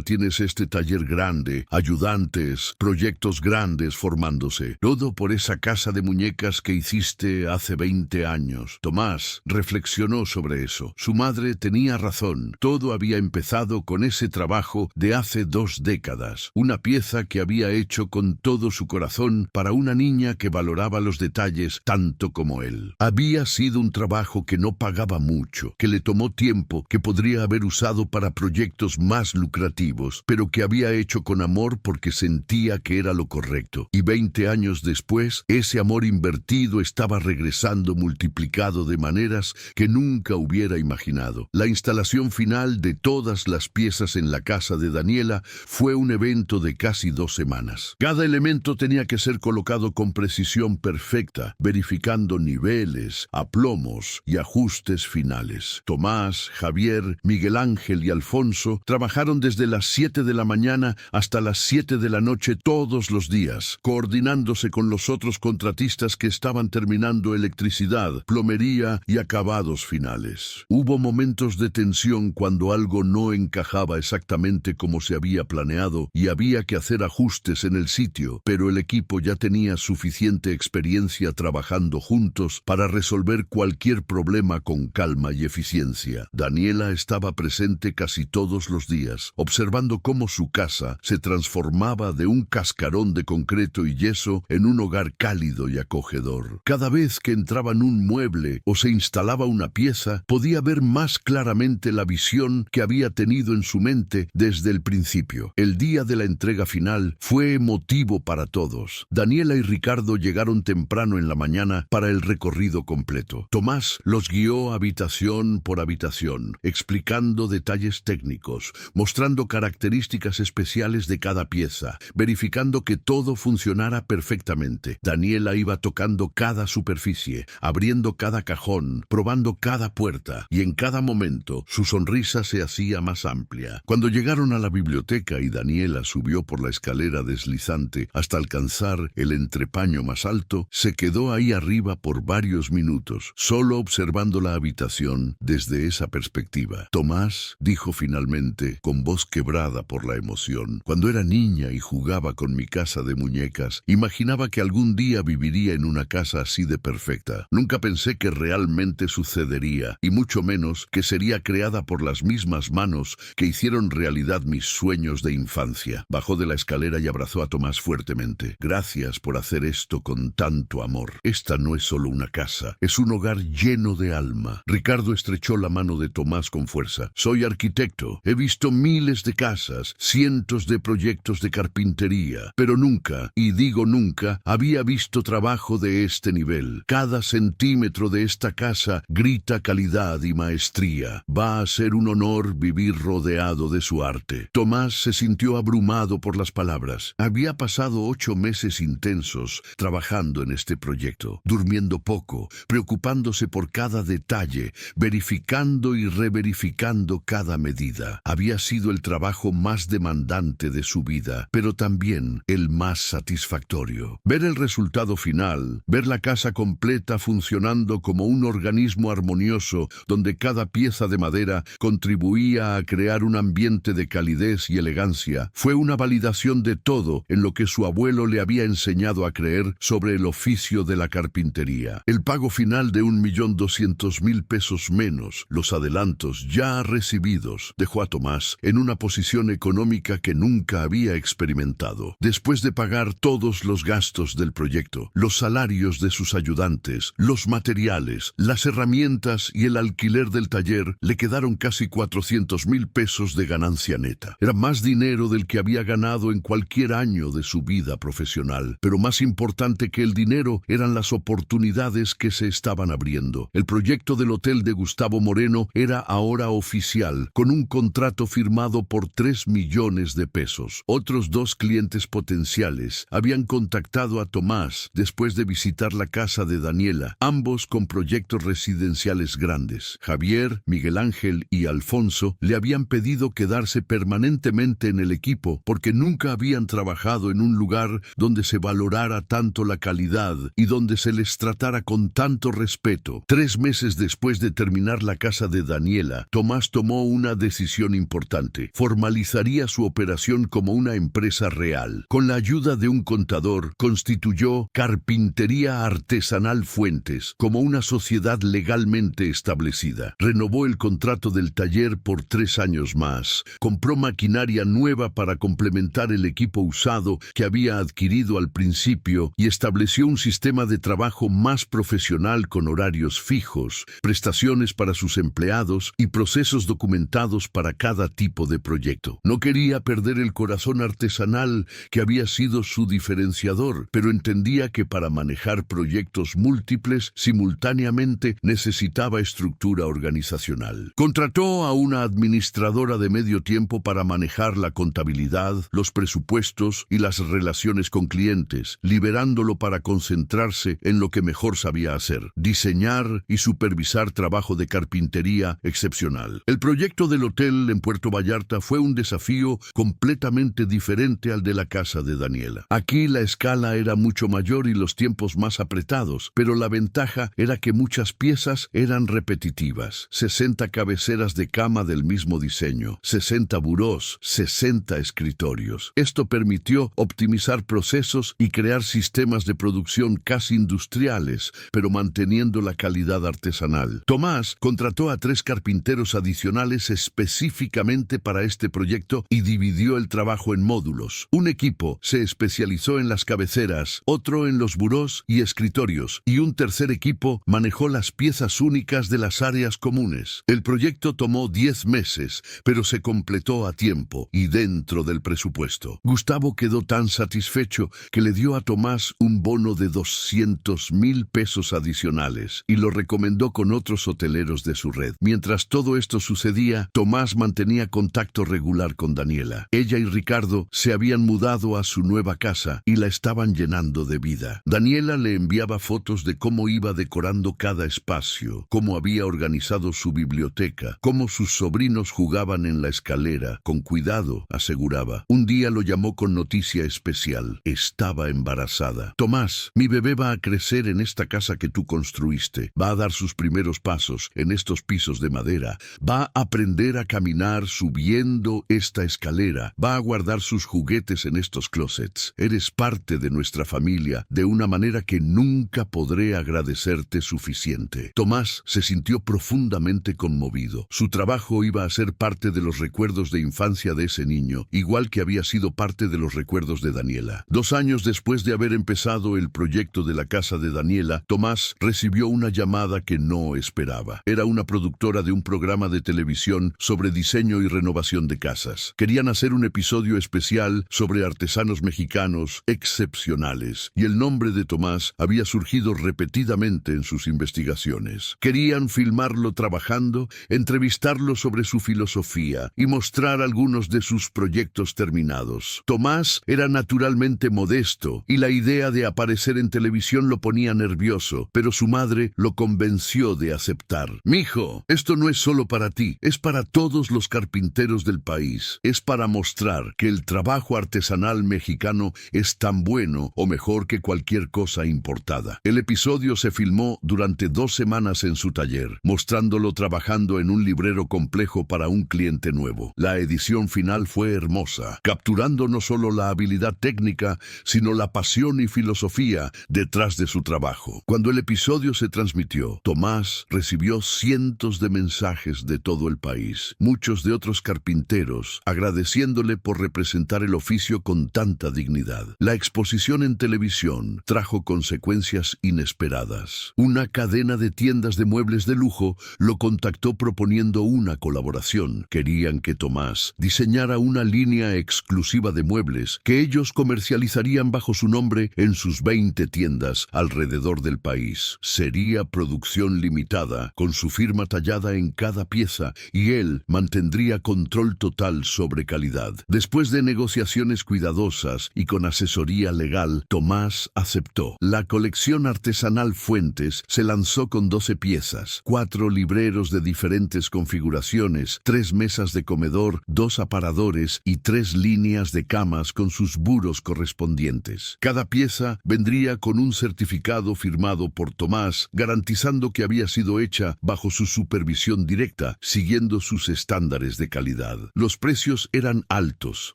tienes este taller grande, ayudantes, proyectos grandes formándose. Todo por esa casa de muñecas que hiciste hace 20 años. Tomás reflexionó sobre eso. Su madre tenía razón. Todo había empezado con ese trabajo de hace 2 décadas. Una pieza que había hecho con todo su corazón para una niña que valoraba los detalles tanto como él. Había sido un trabajo que no pagaba mucho, que le tomó tiempo, que podría haber usado para proyectos más lucrativos, pero que había hecho con amor porque sentía que era lo correcto. Y 20 años después, ese amor invertido estaba regresando multiplicado de maneras que nunca hubiera imaginado. La instalación final de todas las piezas en la casa de Daniela fue un evento de casi 2 semanas. Cada elemento tenía que ser colocado con precisión perfecta, verificando niveles, aplomos y ajustes finales. Tomás, Javier, Miguel Ángel y Alfonso trabajaron desde las 7 de la mañana hasta las 7 de la noche todos los días, coordinándose con los otros contratistas que estaban terminando electricidad, plomería y acabados finales. Hubo momentos de tensión cuando algo no encajaba exactamente como se había planeado y había que hacer ajustes en el sitio, pero el equipo ya tenía suficiente experiencia trabajando juntos para resolver cualquier problema con calma y eficiencia. Daniela estaba presente casi todos los días, observando cómo su casa se transformaba de un cascarón de concreto y yeso en un hogar cálido y acogedor. Cada vez que entraban un mueble o se instalaba una pieza, podía ver más claramente la visión que había tenido en su mente desde el principio. El día de la entrega final fue emotivo para todos. Daniela y Ricardo llegaron temprano en la mañana para el recorrido completo. Tomás los guió habitación por habitación, explicando detalles técnicos, mostrando características especiales de cada pieza, verificando que todo funcionara perfectamente. Daniela iba tocando cada superficie, abriendo cada cajón, probando cada puerta, y en cada momento su sonrisa se hacía más amplia. Cuando llegaron a la biblioteca y Daniela subió por la escalera deslizante hasta alcanzar el entrepaño más alto, se quedó ahí arriba por varios minutos, solo observando la habitación desde esa perspectiva. Tomás dijo finalmente, con voz quebrada por la emoción: cuando era niña y jugaba con mi casa de muñecas, imaginaba que algún día viviría en una casa así de perfecta. Nunca pensé que realmente sucedería, y mucho menos que sería creada por las mismas manos que hicieron realidad mis sueños de infancia. Bajó de la escalera y abrazó a Tomás fuertemente. Gracias por hacer esto con tanto amor. Esta no es solo una casa, es un hogar lleno de alma. Ricardo estrechó la mano de Tomás con fuerza. Soy arquitecto, he visto miles de casas, cientos de proyectos de carpintería, pero nunca, y digo nunca, había visto trabajo de este nivel. Cada centímetro de esta casa grita calidad y maestría. Va a ser un honor vivir rodeado de su arte. Tomás se sintió abrumado por las palabras. Había pasado 8 meses intensos trabajando en este proyecto, durmiendo poco, preocupándose por cada detalle, verificando y reverificando cada medida. Había sido el trabajo más demandante de su vida, pero también el más satisfactorio. Ver el resultado final, ver la casa completa funcionando como un organismo armonioso donde cada pieza de madera contribuía a crear un ambiente de calidez y elegancia, fue una validación de todo en lo que su abuelo le había enseñado a creer sobre el oficio de la carpintería. El pago final de 1.200.000 pesos menos los adelantos ya recibidos dejó a Tomás en una posición económica que nunca había experimentado. Después de pagar todos los gastos del proyecto, los salarios de sus ayudantes, los materiales, las herramientas y el alquiler del taller, le quedaron casi 400.000 pesos de ganancia neta. Era más dinero del que había ganado en cualquier año de su vida profesional, pero más importante que el dinero eran las oportunidades que se estaban abriendo. El proyecto del hotel de Gustavo Moreno era ahora oficial, con un contrato firmado por 3 millones de pesos. Otros 2 clientes potenciales habían contactado a Tomás después de visitar la casa de Daniela, ambos con proyectos residenciales grandes. Javier, Miguel Ángel y Alfonso le habían pedido quedarse permanentemente en el equipo porque nunca habían trabajado en un lugar donde se valorara tanto la calidad y donde se les tratara con tanto respeto respeto. 3 meses después de terminar la casa de Daniela, Tomás tomó una decisión importante. Formalizaría su operación como una empresa real. Con la ayuda de un contador, constituyó Carpintería Artesanal Fuentes como una sociedad legalmente establecida. Renovó el contrato del taller por 3 años más. Compró maquinaria nueva para complementar el equipo usado que había adquirido al principio y estableció un sistema de trabajo más profesional con horarios fijos, prestaciones para sus empleados y procesos documentados para cada tipo de proyecto. No quería perder el corazón artesanal que había sido su diferenciador, pero entendía que para manejar proyectos múltiples simultáneamente necesitaba estructura organizacional. Contrató a una administradora de medio tiempo para manejar la contabilidad, los presupuestos y las relaciones con clientes, liberándolo para concentrarse en lo que mejor sabía hacer: diseñar y supervisar trabajo de carpintería excepcional. El proyecto del hotel en Puerto Vallarta fue un desafío completamente diferente al de la casa de Daniela. Aquí la escala era mucho mayor y los tiempos más apretados, pero la ventaja era que muchas piezas eran repetitivas. 60 cabeceras de cama del mismo diseño, 60 burós, 60 escritorios. Esto permitió optimizar procesos y crear sistemas de producción casi industriales, pero manteniendo la calidad artesanal. Tomás contrató a 3 carpinteros adicionales específicamente para este proyecto y dividió el trabajo en módulos. Un equipo se especializó en las cabeceras, otro en los burós y escritorios, y un tercer equipo manejó las piezas únicas de las áreas comunes. El proyecto tomó 10 meses, pero se completó a tiempo y dentro del presupuesto. Gustavo quedó tan satisfecho que le dio a Tomás un bono de 200,000 pesos adicionales y lo recomendó con otros hoteleros de su red. Mientras todo esto sucedía, Tomás mantenía contacto regular con Daniela. Ella y Ricardo se habían mudado a su nueva casa y la estaban llenando de vida. Daniela le enviaba fotos de cómo iba decorando cada espacio, cómo había organizado su biblioteca, cómo sus sobrinos jugaban en la escalera. Con cuidado, aseguraba. Un día lo llamó con noticia especial: estaba embarazada. Tomás, mi bebé va a crecer en esta casa que tú construiste. Va a dar sus primeros pasos en estos pisos de madera. Va a aprender a caminar subiendo esta escalera. Va a guardar sus juguetes en estos closets. Eres parte de nuestra familia de una manera que nunca podré agradecerte suficiente. Tomás se sintió profundamente conmovido. Su trabajo iba a ser parte de los recuerdos de infancia de ese niño, igual que había sido parte de los recuerdos de Daniela. 2 años después de haber empezado el proyecto de la casa de Daniela, Tomás recibió una llamada que no esperaba. Era una productora de un programa de televisión sobre diseño y renovación de casas. Querían hacer un episodio especial sobre artesanos mexicanos excepcionales, y el nombre de Tomás había surgido repetidamente en sus investigaciones. Querían filmarlo trabajando, entrevistarlo sobre su filosofía y mostrar algunos de sus proyectos terminados. Tomás era naturalmente modesto y la idea de aparecer en televisión lo ponía nervioso, pero su madre lo convenció de aceptar. «Mijo, esto no es solo para ti, es para todos los carpinteros del país. Es para mostrar que el trabajo artesanal mexicano es tan bueno o mejor que cualquier cosa importada». El episodio se filmó durante 2 semanas en su taller, mostrándolo trabajando en un librero complejo para un cliente nuevo. La edición final fue hermosa, capturando no solo la habilidad técnica, sino la pasión y filosofía detrás de su trabajo. Cuando el episodio se transmitió, Tomás recibió cientos de mensajes de todo el país, muchos de otros carpinteros, agradeciéndole por representar el oficio con tanta dignidad. La exposición en televisión trajo consecuencias inesperadas. Una cadena de tiendas de muebles de lujo lo contactó proponiendo una colaboración. Querían que Tomás diseñara una línea exclusiva de muebles que ellos comercializarían bajo su nombre en sus 20 tiendas alrededor del país. Sería producción limitada, con su firma tallada en cada pieza, y él mantendría control total sobre calidad. Después de negociaciones cuidadosas y con asesoría legal, Tomás aceptó. La colección artesanal Fuentes se lanzó con 12 piezas, 4 libreros de diferentes configuraciones, 3 mesas de comedor, 2 aparadores y 3 líneas de camas con sus burós correspondientes. Cada pieza vendría con un certificado firmado por Tomás Tomás, garantizando que había sido hecha bajo su supervisión directa, siguiendo sus estándares de calidad. Los precios eran altos,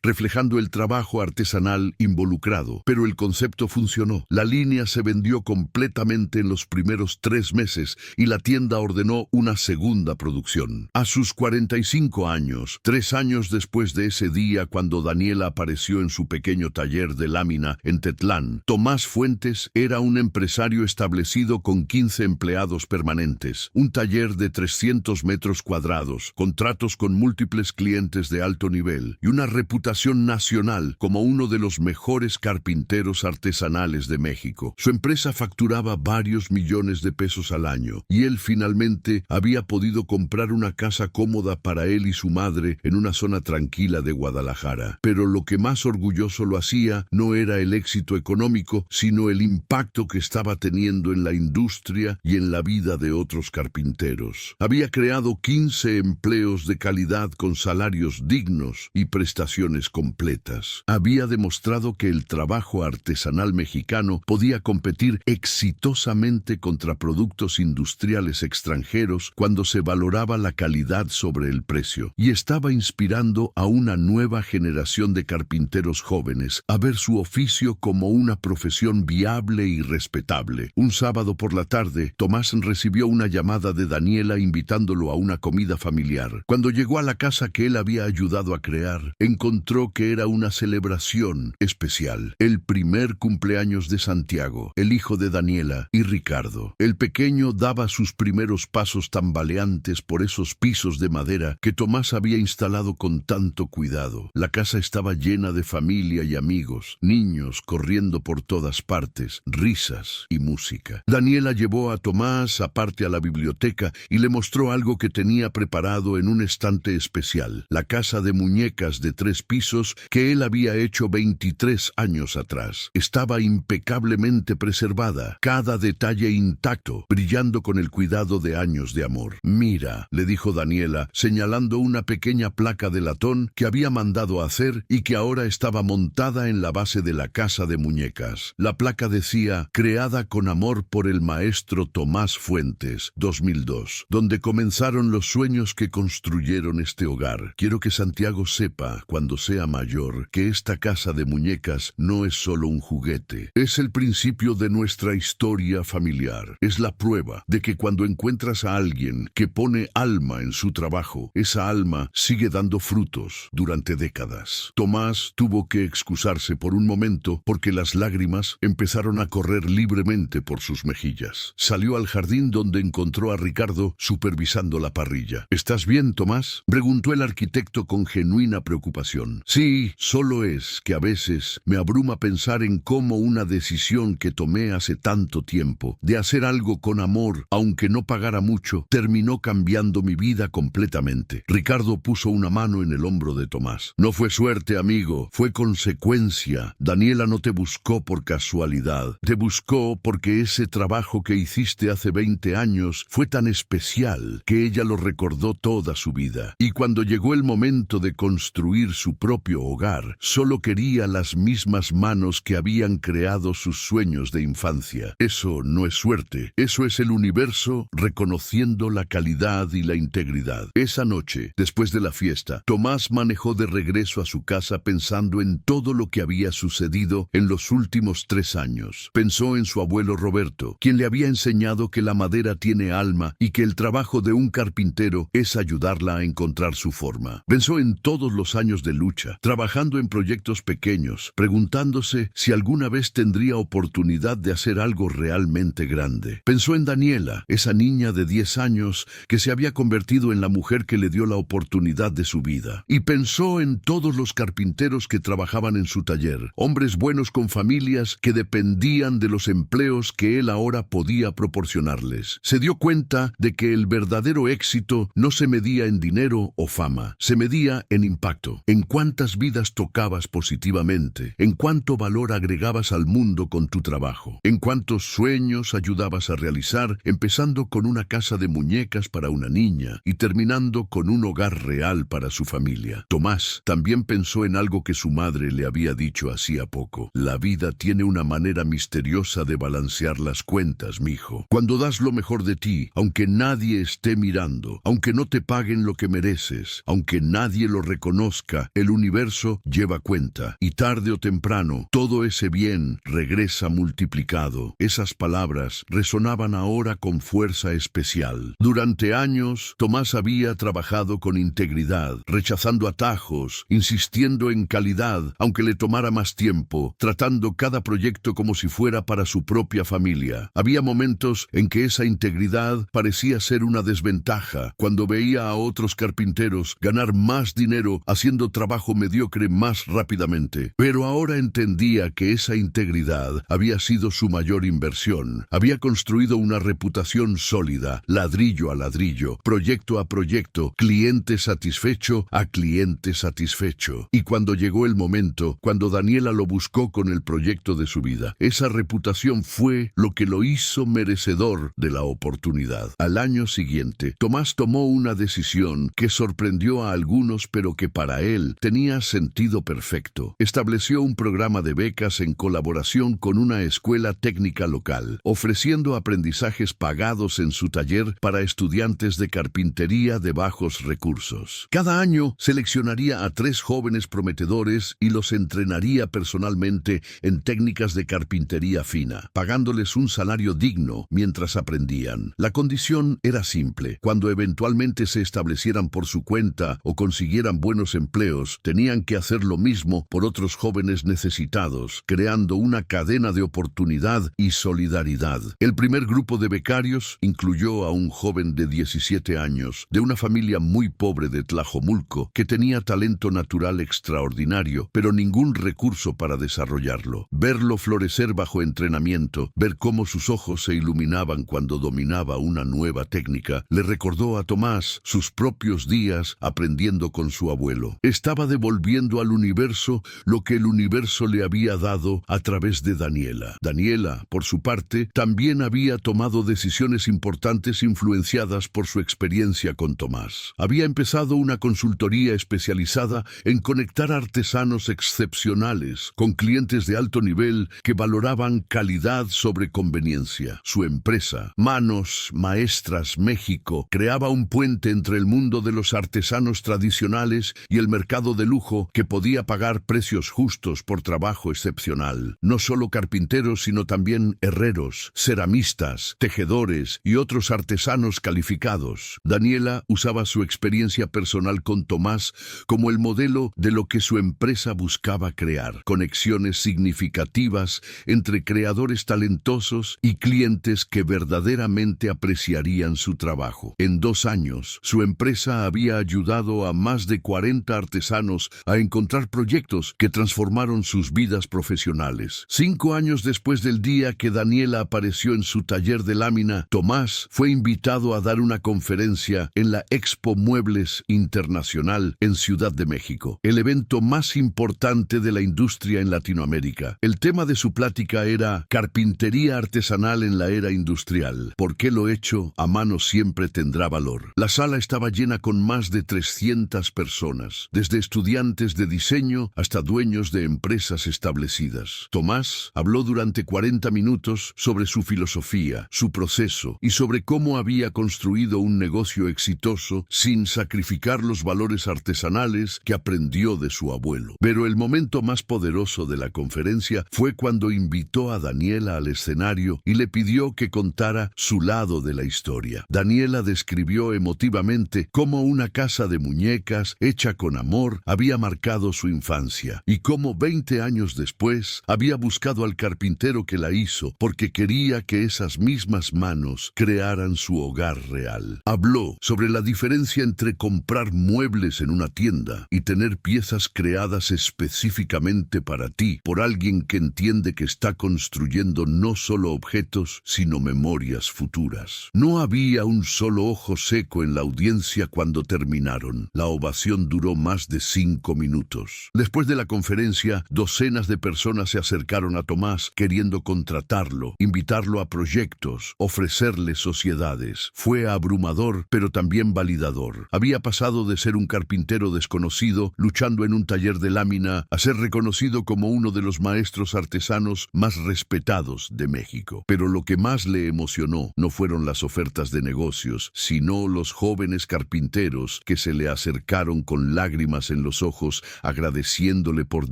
reflejando el trabajo artesanal involucrado, pero el concepto funcionó. La línea se vendió completamente en los primeros 3 meses y la tienda ordenó una segunda producción. A sus 45 años, 3 años después de ese día cuando Daniela apareció en su pequeño taller de lámina en Tetlán, Tomás Fuentes era un empresario establecido con 15 empleados permanentes, un taller de 300 metros cuadrados, contratos con múltiples clientes de alto nivel y una reputación nacional como uno de los mejores carpinteros artesanales de México. Su empresa facturaba varios millones de pesos al año y él finalmente había podido comprar una casa cómoda para él y su madre en una zona tranquila de Guadalajara. Pero lo que más orgulloso lo hacía no era el éxito económico, sino el impacto que estaba teniendo en la industria y en la vida de otros carpinteros. Había creado 15 empleos de calidad con salarios dignos y prestaciones completas. Había demostrado que el trabajo artesanal mexicano podía competir exitosamente contra productos industriales extranjeros cuando se valoraba la calidad sobre el precio, y estaba inspirando a una nueva generación de carpinteros jóvenes a ver su oficio como una profesión viable y respetable. Un sábado por la tarde, Tomás recibió una llamada de Daniela invitándolo a una comida familiar. Cuando llegó a la casa que él había ayudado a crear, encontró que era una celebración especial. El primer cumpleaños de Santiago, el hijo de Daniela y Ricardo. El pequeño daba sus primeros pasos tambaleantes por esos pisos de madera que Tomás había instalado con tanto cuidado. La casa estaba llena de familia y amigos, niños corriendo por todas partes, risas y música. Daniela llevó a Tomás aparte a la biblioteca y le mostró algo que tenía preparado en un estante especial, la casa de muñecas de 3 pisos que él había hecho 23 años atrás. Estaba impecablemente preservada, cada detalle intacto, brillando con el cuidado de años de amor. «Mira», le dijo Daniela, señalando una pequeña placa de latón que había mandado hacer y que ahora estaba montada en la base de la casa de muñecas. La placa decía: «Creada con amor por el maestro Tomás Fuentes, 2002, donde comenzaron los sueños que construyeron este hogar. Quiero que Santiago sepa, cuando sea mayor, que esta casa de muñecas no es solo un juguete. Es el principio de nuestra historia familiar. Es la prueba de que cuando encuentras a alguien que pone alma en su trabajo, esa alma sigue dando frutos durante décadas». Tomás tuvo que excusarse por un momento porque las lágrimas empezaron a correr libremente por sus mejillas. Salió al jardín donde encontró a Ricardo supervisando la parrilla. «¿Estás bien, Tomás?», preguntó el arquitecto con genuina preocupación. «Sí, solo es que a veces me abruma pensar en cómo una decisión que tomé hace tanto tiempo, de hacer algo con amor, aunque no pagara mucho, terminó cambiando mi vida completamente». Ricardo puso una mano en el hombro de Tomás. «No fue suerte, amigo, fue consecuencia. Daniela no te buscó por casualidad, te buscó porque ese trabajo que hiciste hace 20 años fue tan especial que ella lo recordó toda su vida. Y cuando llegó el momento de construir su propio hogar, solo quería las mismas manos que habían creado sus sueños de infancia. Eso no es suerte, eso es el universo reconociendo la calidad y la integridad». Esa noche, después de la fiesta, Tomás manejó de regreso a su casa pensando en todo lo que había sucedido en los últimos 3 años. Pensó en su abuelo Roberto, quien le había enseñado que la madera tiene alma y que el trabajo de un carpintero es ayudarla a encontrar su forma. Pensó en todos los años de lucha, trabajando en proyectos pequeños, preguntándose si alguna vez tendría oportunidad de hacer algo realmente grande. Pensó en Daniela, esa niña de 10 años que se había convertido en la mujer que le dio la oportunidad de su vida. Y pensó en todos los carpinteros que trabajaban en su taller, hombres buenos con familias que dependían de los empleos que él ahora podía proporcionarles. Se dio cuenta de que el verdadero éxito no se medía en dinero o fama, se medía en impacto, en cuántas vidas tocabas positivamente, en cuánto valor agregabas al mundo con tu trabajo, en cuántos sueños ayudabas a realizar, empezando con una casa de muñecas para una niña y terminando con un hogar real para su familia. Tomás también pensó en algo que su madre le había dicho hacía poco: la vida tiene una manera misteriosa de balancear las cuentas cuentas, mijo. Cuando das lo mejor de ti, aunque nadie esté mirando, aunque no te paguen lo que mereces, aunque nadie lo reconozca, el universo lleva cuenta. Y tarde o temprano, todo ese bien regresa multiplicado. Esas palabras resonaban ahora con fuerza especial. Durante años, Tomás había trabajado con integridad, rechazando atajos, insistiendo en calidad, aunque le tomara más tiempo, tratando cada proyecto como si fuera para su propia familia. Había momentos en que esa integridad parecía ser una desventaja, cuando veía a otros carpinteros ganar más dinero haciendo trabajo mediocre más rápidamente. Pero ahora entendía que esa integridad había sido su mayor inversión. Había construido una reputación sólida, ladrillo a ladrillo, proyecto a proyecto, cliente satisfecho a cliente satisfecho. Y cuando llegó el momento, cuando Daniela lo buscó con el proyecto de su vida, esa reputación fue lo que lo hizo merecedor de la oportunidad. Al año siguiente, Tomás tomó una decisión que sorprendió a algunos, pero que para él tenía sentido perfecto. Estableció un programa de becas en colaboración con una escuela técnica local, ofreciendo aprendizajes pagados en su taller para estudiantes de carpintería de bajos recursos. Cada año seleccionaría a 3 jóvenes prometedores y los entrenaría personalmente en técnicas de carpintería fina, pagándoles un salario digno mientras aprendían. La condición era simple: cuando eventualmente se establecieran por su cuenta o consiguieran buenos empleos, tenían que hacer lo mismo por otros jóvenes necesitados, creando una cadena de oportunidad y solidaridad. El primer grupo de becarios incluyó a un joven de 17 años, de una familia muy pobre de Tlajomulco, que tenía talento natural extraordinario, pero ningún recurso para desarrollarlo. Verlo florecer bajo entrenamiento, ver cómo sus ojos se iluminaban cuando dominaba una nueva técnica, le recordó a Tomás sus propios días aprendiendo con su abuelo. Estaba devolviendo al universo lo que el universo le había dado a través de Daniela. Daniela, por su parte, también había tomado decisiones importantes influenciadas por su experiencia con Tomás. Había empezado una consultoría especializada en conectar artesanos excepcionales con clientes de alto nivel que valoraban calidad sobre conveniencia. Su empresa, Manos Maestras México, creaba un puente entre el mundo de los artesanos tradicionales y el mercado de lujo, que podía pagar precios justos por trabajo excepcional. No solo carpinteros, sino también herreros, ceramistas, tejedores y otros artesanos calificados. Daniela usaba su experiencia personal con Tomás como el modelo de lo que su empresa buscaba crear: conexiones significativas entre creadores talentosos y clientes que verdaderamente apreciarían su trabajo. En 2 años, su empresa había ayudado a más de 40 artesanos a encontrar proyectos que transformaron sus vidas profesionales. 5 años después del día que Daniela apareció en su taller de lámina, Tomás fue invitado a dar una conferencia en la Expo Muebles Internacional en Ciudad de México, el evento más importante de la industria en Latinoamérica. El tema de su plática era carpintería artesanal en la era industrial. ¿Por qué lo hecho a mano siempre tendrá valor? La sala estaba llena con más de 300 personas, desde estudiantes de diseño hasta dueños de empresas establecidas. Tomás habló durante 40 minutos sobre su filosofía, su proceso y sobre cómo había construido un negocio exitoso sin sacrificar los valores artesanales que aprendió de su abuelo. Pero el momento más poderoso de la conferencia fue cuando invitó a Daniela al escenario y le pidió que contara su lado de la historia. Daniela describió emotivamente cómo una casa de muñecas hecha con amor había marcado su infancia y cómo 20 años después había buscado al carpintero que la hizo porque quería que esas mismas manos crearan su hogar real. Habló sobre la diferencia entre comprar muebles en una tienda y tener piezas creadas específicamente para ti por alguien que entiende que está construyendo no solo objetos, sino memorias futuras. No había un solo ojo seco en la audiencia cuando terminaron. La ovación duró más de 5 minutos. Después de la conferencia, docenas de personas se acercaron a Tomás queriendo contratarlo, invitarlo a proyectos, ofrecerle sociedades. Fue abrumador, pero también validador. Había pasado de ser un carpintero desconocido, luchando en un taller de lámina, a ser reconocido como uno de los maestros artesanos más respetados de México. económico. Pero lo que más le emocionó no fueron las ofertas de negocios, sino los jóvenes carpinteros que se le acercaron con lágrimas en los ojos, agradeciéndole por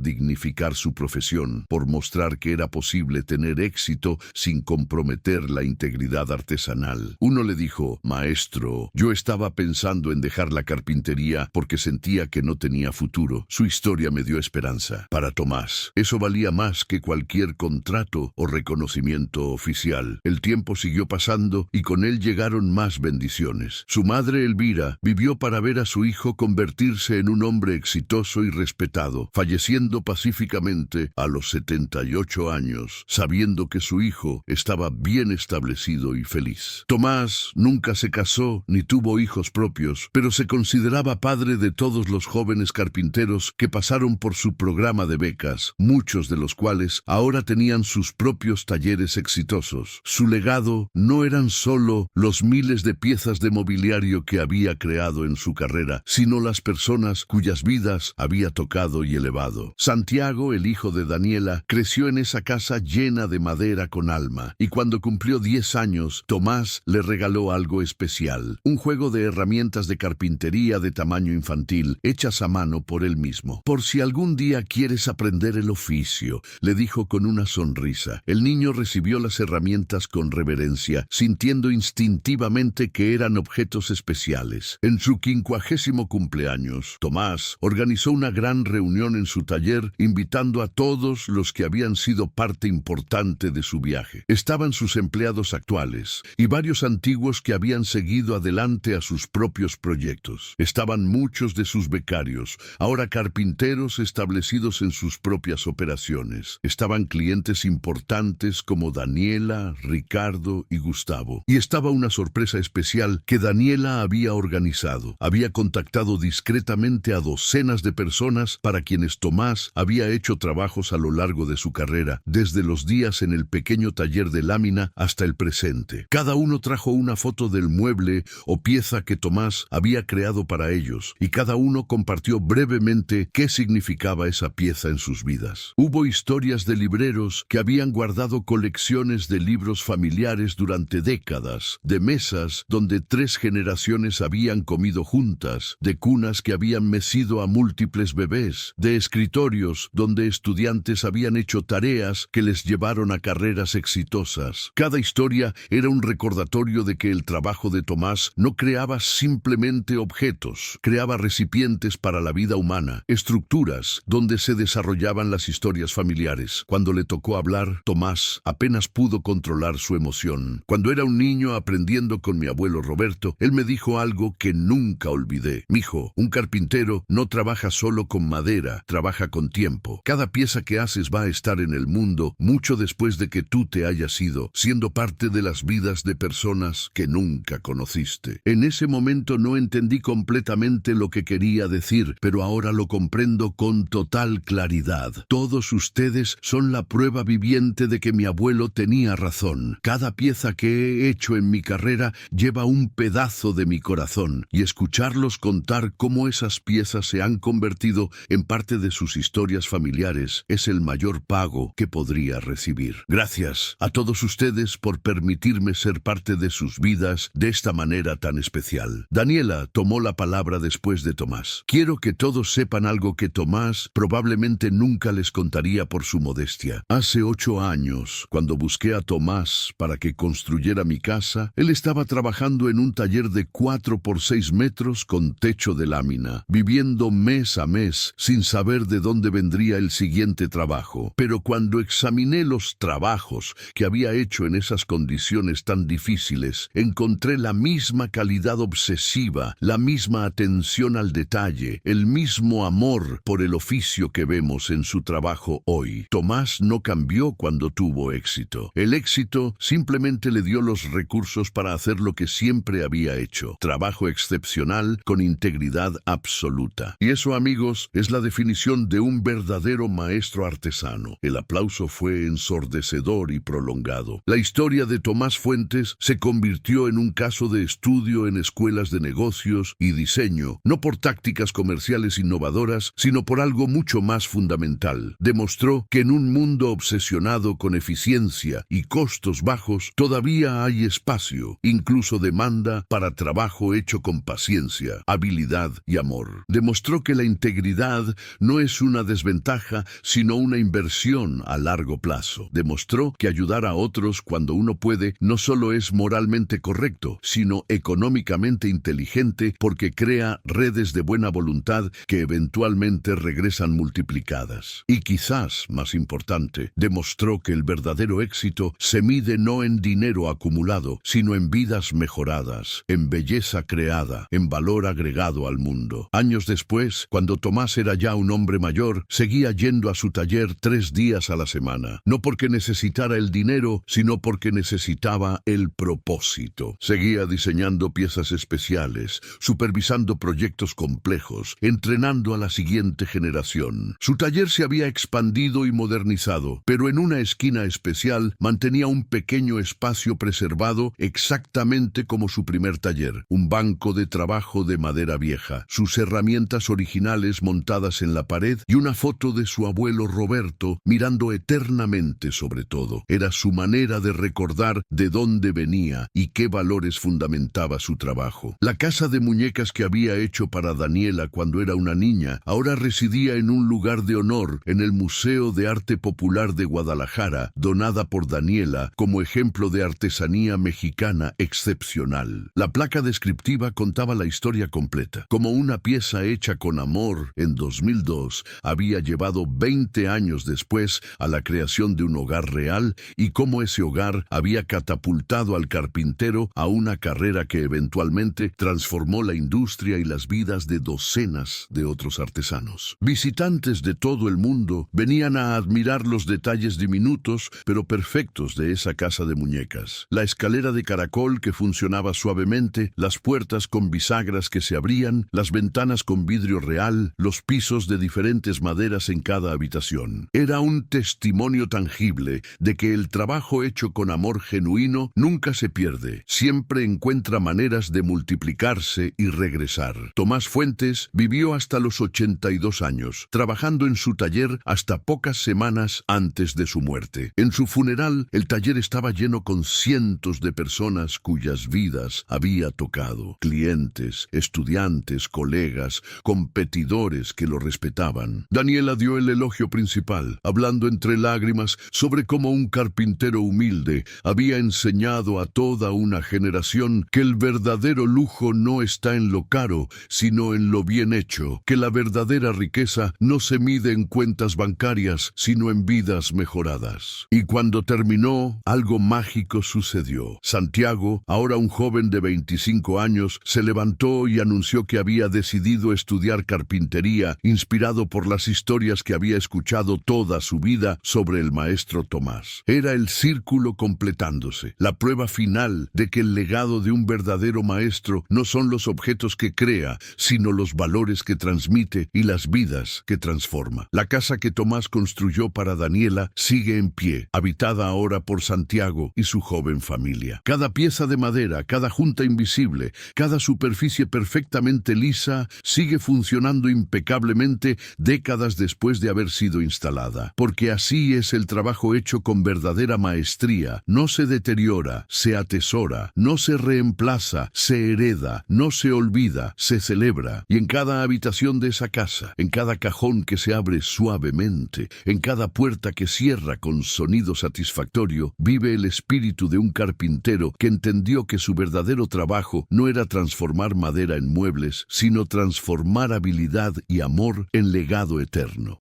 dignificar su profesión, por mostrar que era posible tener éxito sin comprometer la integridad artesanal. Uno le dijo: «Maestro, yo estaba pensando en dejar la carpintería porque sentía que no tenía futuro». Su historia me dio esperanza. Para Tomás, eso valía más que cualquier contrato o reconocimiento oficial. El tiempo siguió pasando y con él llegaron más bendiciones. Su madre, Elvira, vivió para ver a su hijo convertirse en un hombre exitoso y respetado, falleciendo pacíficamente a los 78 años, sabiendo que su hijo estaba bien establecido y feliz. Tomás nunca se casó ni tuvo hijos propios, pero se consideraba padre de todos los jóvenes carpinteros que pasaron por su programa de becas, muchos de los cuales ahora tenían sus propios talleres exitosos. Su legado no eran solo los miles de piezas de mobiliario que había creado en su carrera, sino las personas cuyas vidas había tocado y elevado. Santiago, el hijo de Daniela, creció en esa casa llena de madera con alma, y cuando cumplió 10 años, Tomás le regaló algo especial: un juego de herramientas de carpintería de tamaño infantil, hechas a mano por él mismo. «Por si algún día quieres aprender el oficio», le dijo con una sonrisa. El niño recibió las herramientas con reverencia, sintiendo instintivamente que eran objetos especiales. En su 50º cumpleaños, Tomás organizó una gran reunión en su taller, invitando a todos los que habían sido parte importante de su viaje. Estaban sus empleados actuales y varios antiguos que habían seguido adelante a sus propios proyectos. Estaban muchos de sus becarios, ahora carpinteros establecidos en sus propias operaciones. Estaban clientes importantes como Daniela, Ricardo y Gustavo. Y estaba una sorpresa especial que Daniela había organizado. Había contactado discretamente a docenas de personas para quienes Tomás había hecho trabajos a lo largo de su carrera, desde los días en el pequeño taller de lámina hasta el presente. Cada uno trajo una foto del mueble o pieza que Tomás había creado para ellos, y cada uno compartió brevemente qué significaba esa pieza en sus vidas. Hubo historias de libreros que habían guardado colecciones de libros familiares durante décadas, de mesas donde 3 generaciones habían comido juntas, de cunas que habían mecido a múltiples bebés, de escritorios donde estudiantes habían hecho tareas que les llevaron a carreras exitosas. Cada historia era un recordatorio de que el trabajo de Tomás no creaba simplemente objetos, creaba recipientes para la vida humana, estructuras donde se desarrollaban las historias familiares. Cuando le tocó hablar, Tomás apenas pudo controlar su emoción. Cuando era un niño aprendiendo con mi abuelo Roberto, él me dijo algo que nunca olvidé: «Mijo, un carpintero no trabaja solo con madera, trabaja con tiempo. Cada pieza que haces va a estar en el mundo mucho después de que tú te hayas ido, siendo parte de las vidas de personas que nunca conociste». En ese momento no entendí completamente lo que quería decir, pero ahora lo comprendo con total claridad. Todos ustedes son la prueba viviente de que mi abuelo tenía razón. Cada pieza que he hecho en mi carrera lleva un pedazo de mi corazón, y escucharlos contar cómo esas piezas se han convertido en parte de sus historias familiares es el mayor pago que podría recibir. Gracias a todos ustedes por permitirme ser parte de sus vidas de esta manera tan especial. Daniela tomó la palabra después de Tomás. «Quiero que todos sepan algo que Tomás probablemente nunca les contaría por su modestia. Hace 8 años, cuando busqué a Tomás para que construyera mi casa, él estaba trabajando en un taller de 4 por 6 metros con techo de lámina, viviendo mes a mes sin saber de dónde vendría el siguiente trabajo. Pero cuando examiné los trabajos que había hecho en esas condiciones tan difíciles, encontré la misma calidad obsesiva, la misma atención al detalle, el mismo amor por el oficio que vemos en su trabajo hoy. Tomás no cambió cuando tuvo éxito. El éxito simplemente le dio los recursos para hacer lo que siempre había hecho: trabajo excepcional con integridad absoluta. Y eso, amigos, es la definición de un verdadero maestro artesano. El aplauso fue ensordecedor y prolongado. La historia de Tomás Fuentes se convirtió en un caso de estudio en escuelas de negocios y diseño, no por tácticas comerciales innovadoras, sino por algo mucho más fundamental. Demostró que en un mundo obsesionado con eficiencia eficiencia y costos bajos, todavía hay espacio, incluso demanda, para trabajo hecho con paciencia, habilidad y amor. Demostró que la integridad no es una desventaja, sino una inversión a largo plazo. Demostró que ayudar a otros cuando uno puede no solo es moralmente correcto, sino económicamente inteligente, porque crea redes de buena voluntad que eventualmente regresan multiplicadas. Y quizás, más importante, demostró que el verdadero éxito se mide no en dinero acumulado, sino en vidas mejoradas, en belleza creada, en valor agregado al mundo. Años después, cuando Tomás era ya un hombre mayor, seguía yendo a su taller 3 días a la semana, no porque necesitara el dinero, sino porque necesitaba el propósito. Seguía diseñando piezas especiales, supervisando proyectos complejos, entrenando a la siguiente generación. Su taller se había expandido y modernizado, pero en una esquina especial mantenía un pequeño espacio preservado exactamente como su primer taller, un banco de trabajo de madera vieja, sus herramientas originales montadas en la pared y una foto de su abuelo Roberto mirando eternamente sobre todo. Era su manera de recordar de dónde venía y qué valores fundamentaba su trabajo. La casa de muñecas que había hecho para Daniela cuando era una niña ahora residía en un lugar de honor en el Museo de Arte Popular de Guadalajara, donada por Daniela como ejemplo de artesanía mexicana excepcional. La placa descriptiva contaba la historia completa. Como una pieza hecha con amor en 2002 había llevado 20 años después a la creación de un hogar real y cómo ese hogar había catapultado al carpintero a una carrera que eventualmente transformó la industria y las vidas de docenas de otros artesanos. Visitantes de todo el mundo venían a admirar los detalles diminutos pero perfectos de esa casa de muñecas. La escalera de caracol que funcionaba suavemente, las puertas con bisagras que se abrían, las ventanas con vidrio real, los pisos de diferentes maderas en cada habitación. Era un testimonio tangible de que el trabajo hecho con amor genuino nunca se pierde, siempre encuentra maneras de multiplicarse y regresar. Tomás Fuentes vivió hasta los 82 años, trabajando en su taller hasta pocas semanas antes de su muerte. En su funeral, el taller estaba lleno con cientos de personas cuyas vidas había tocado. Clientes, estudiantes, colegas, competidores que lo respetaban. Daniela dio el elogio principal, hablando entre lágrimas sobre cómo un carpintero humilde había enseñado a toda una generación que el verdadero lujo no está en lo caro, sino en lo bien hecho, que la verdadera riqueza no se mide en cuentas bancarias, sino en vidas mejoradas. Y cuando terminó, algo mágico sucedió. Santiago, ahora un joven de 25 años, se levantó y anunció que había decidido estudiar carpintería, inspirado por las historias que había escuchado toda su vida sobre el maestro Tomás. Era el círculo completándose, la prueba final de que el legado de un verdadero maestro no son los objetos que crea, sino los valores que transmite y las vidas que transforma. La casa que Tomás construyó para Daniela sigue en pie, habitada ahora por Santiago y su joven familia. Cada pieza de madera, cada junta invisible, cada superficie perfectamente lisa sigue funcionando impecablemente décadas después de haber sido instalada. Porque así es el trabajo hecho con verdadera maestría. No se deteriora, se atesora, no se reemplaza, se hereda, no se olvida, se celebra. Y en cada habitación de esa casa, en cada cajón que se abre suavemente, en cada puerta que cierra con sonido satisfactorio, vive el espíritu de un carpintero que entendió que su verdadero trabajo no era transformar madera en muebles, sino transformar habilidad y amor en legado eterno.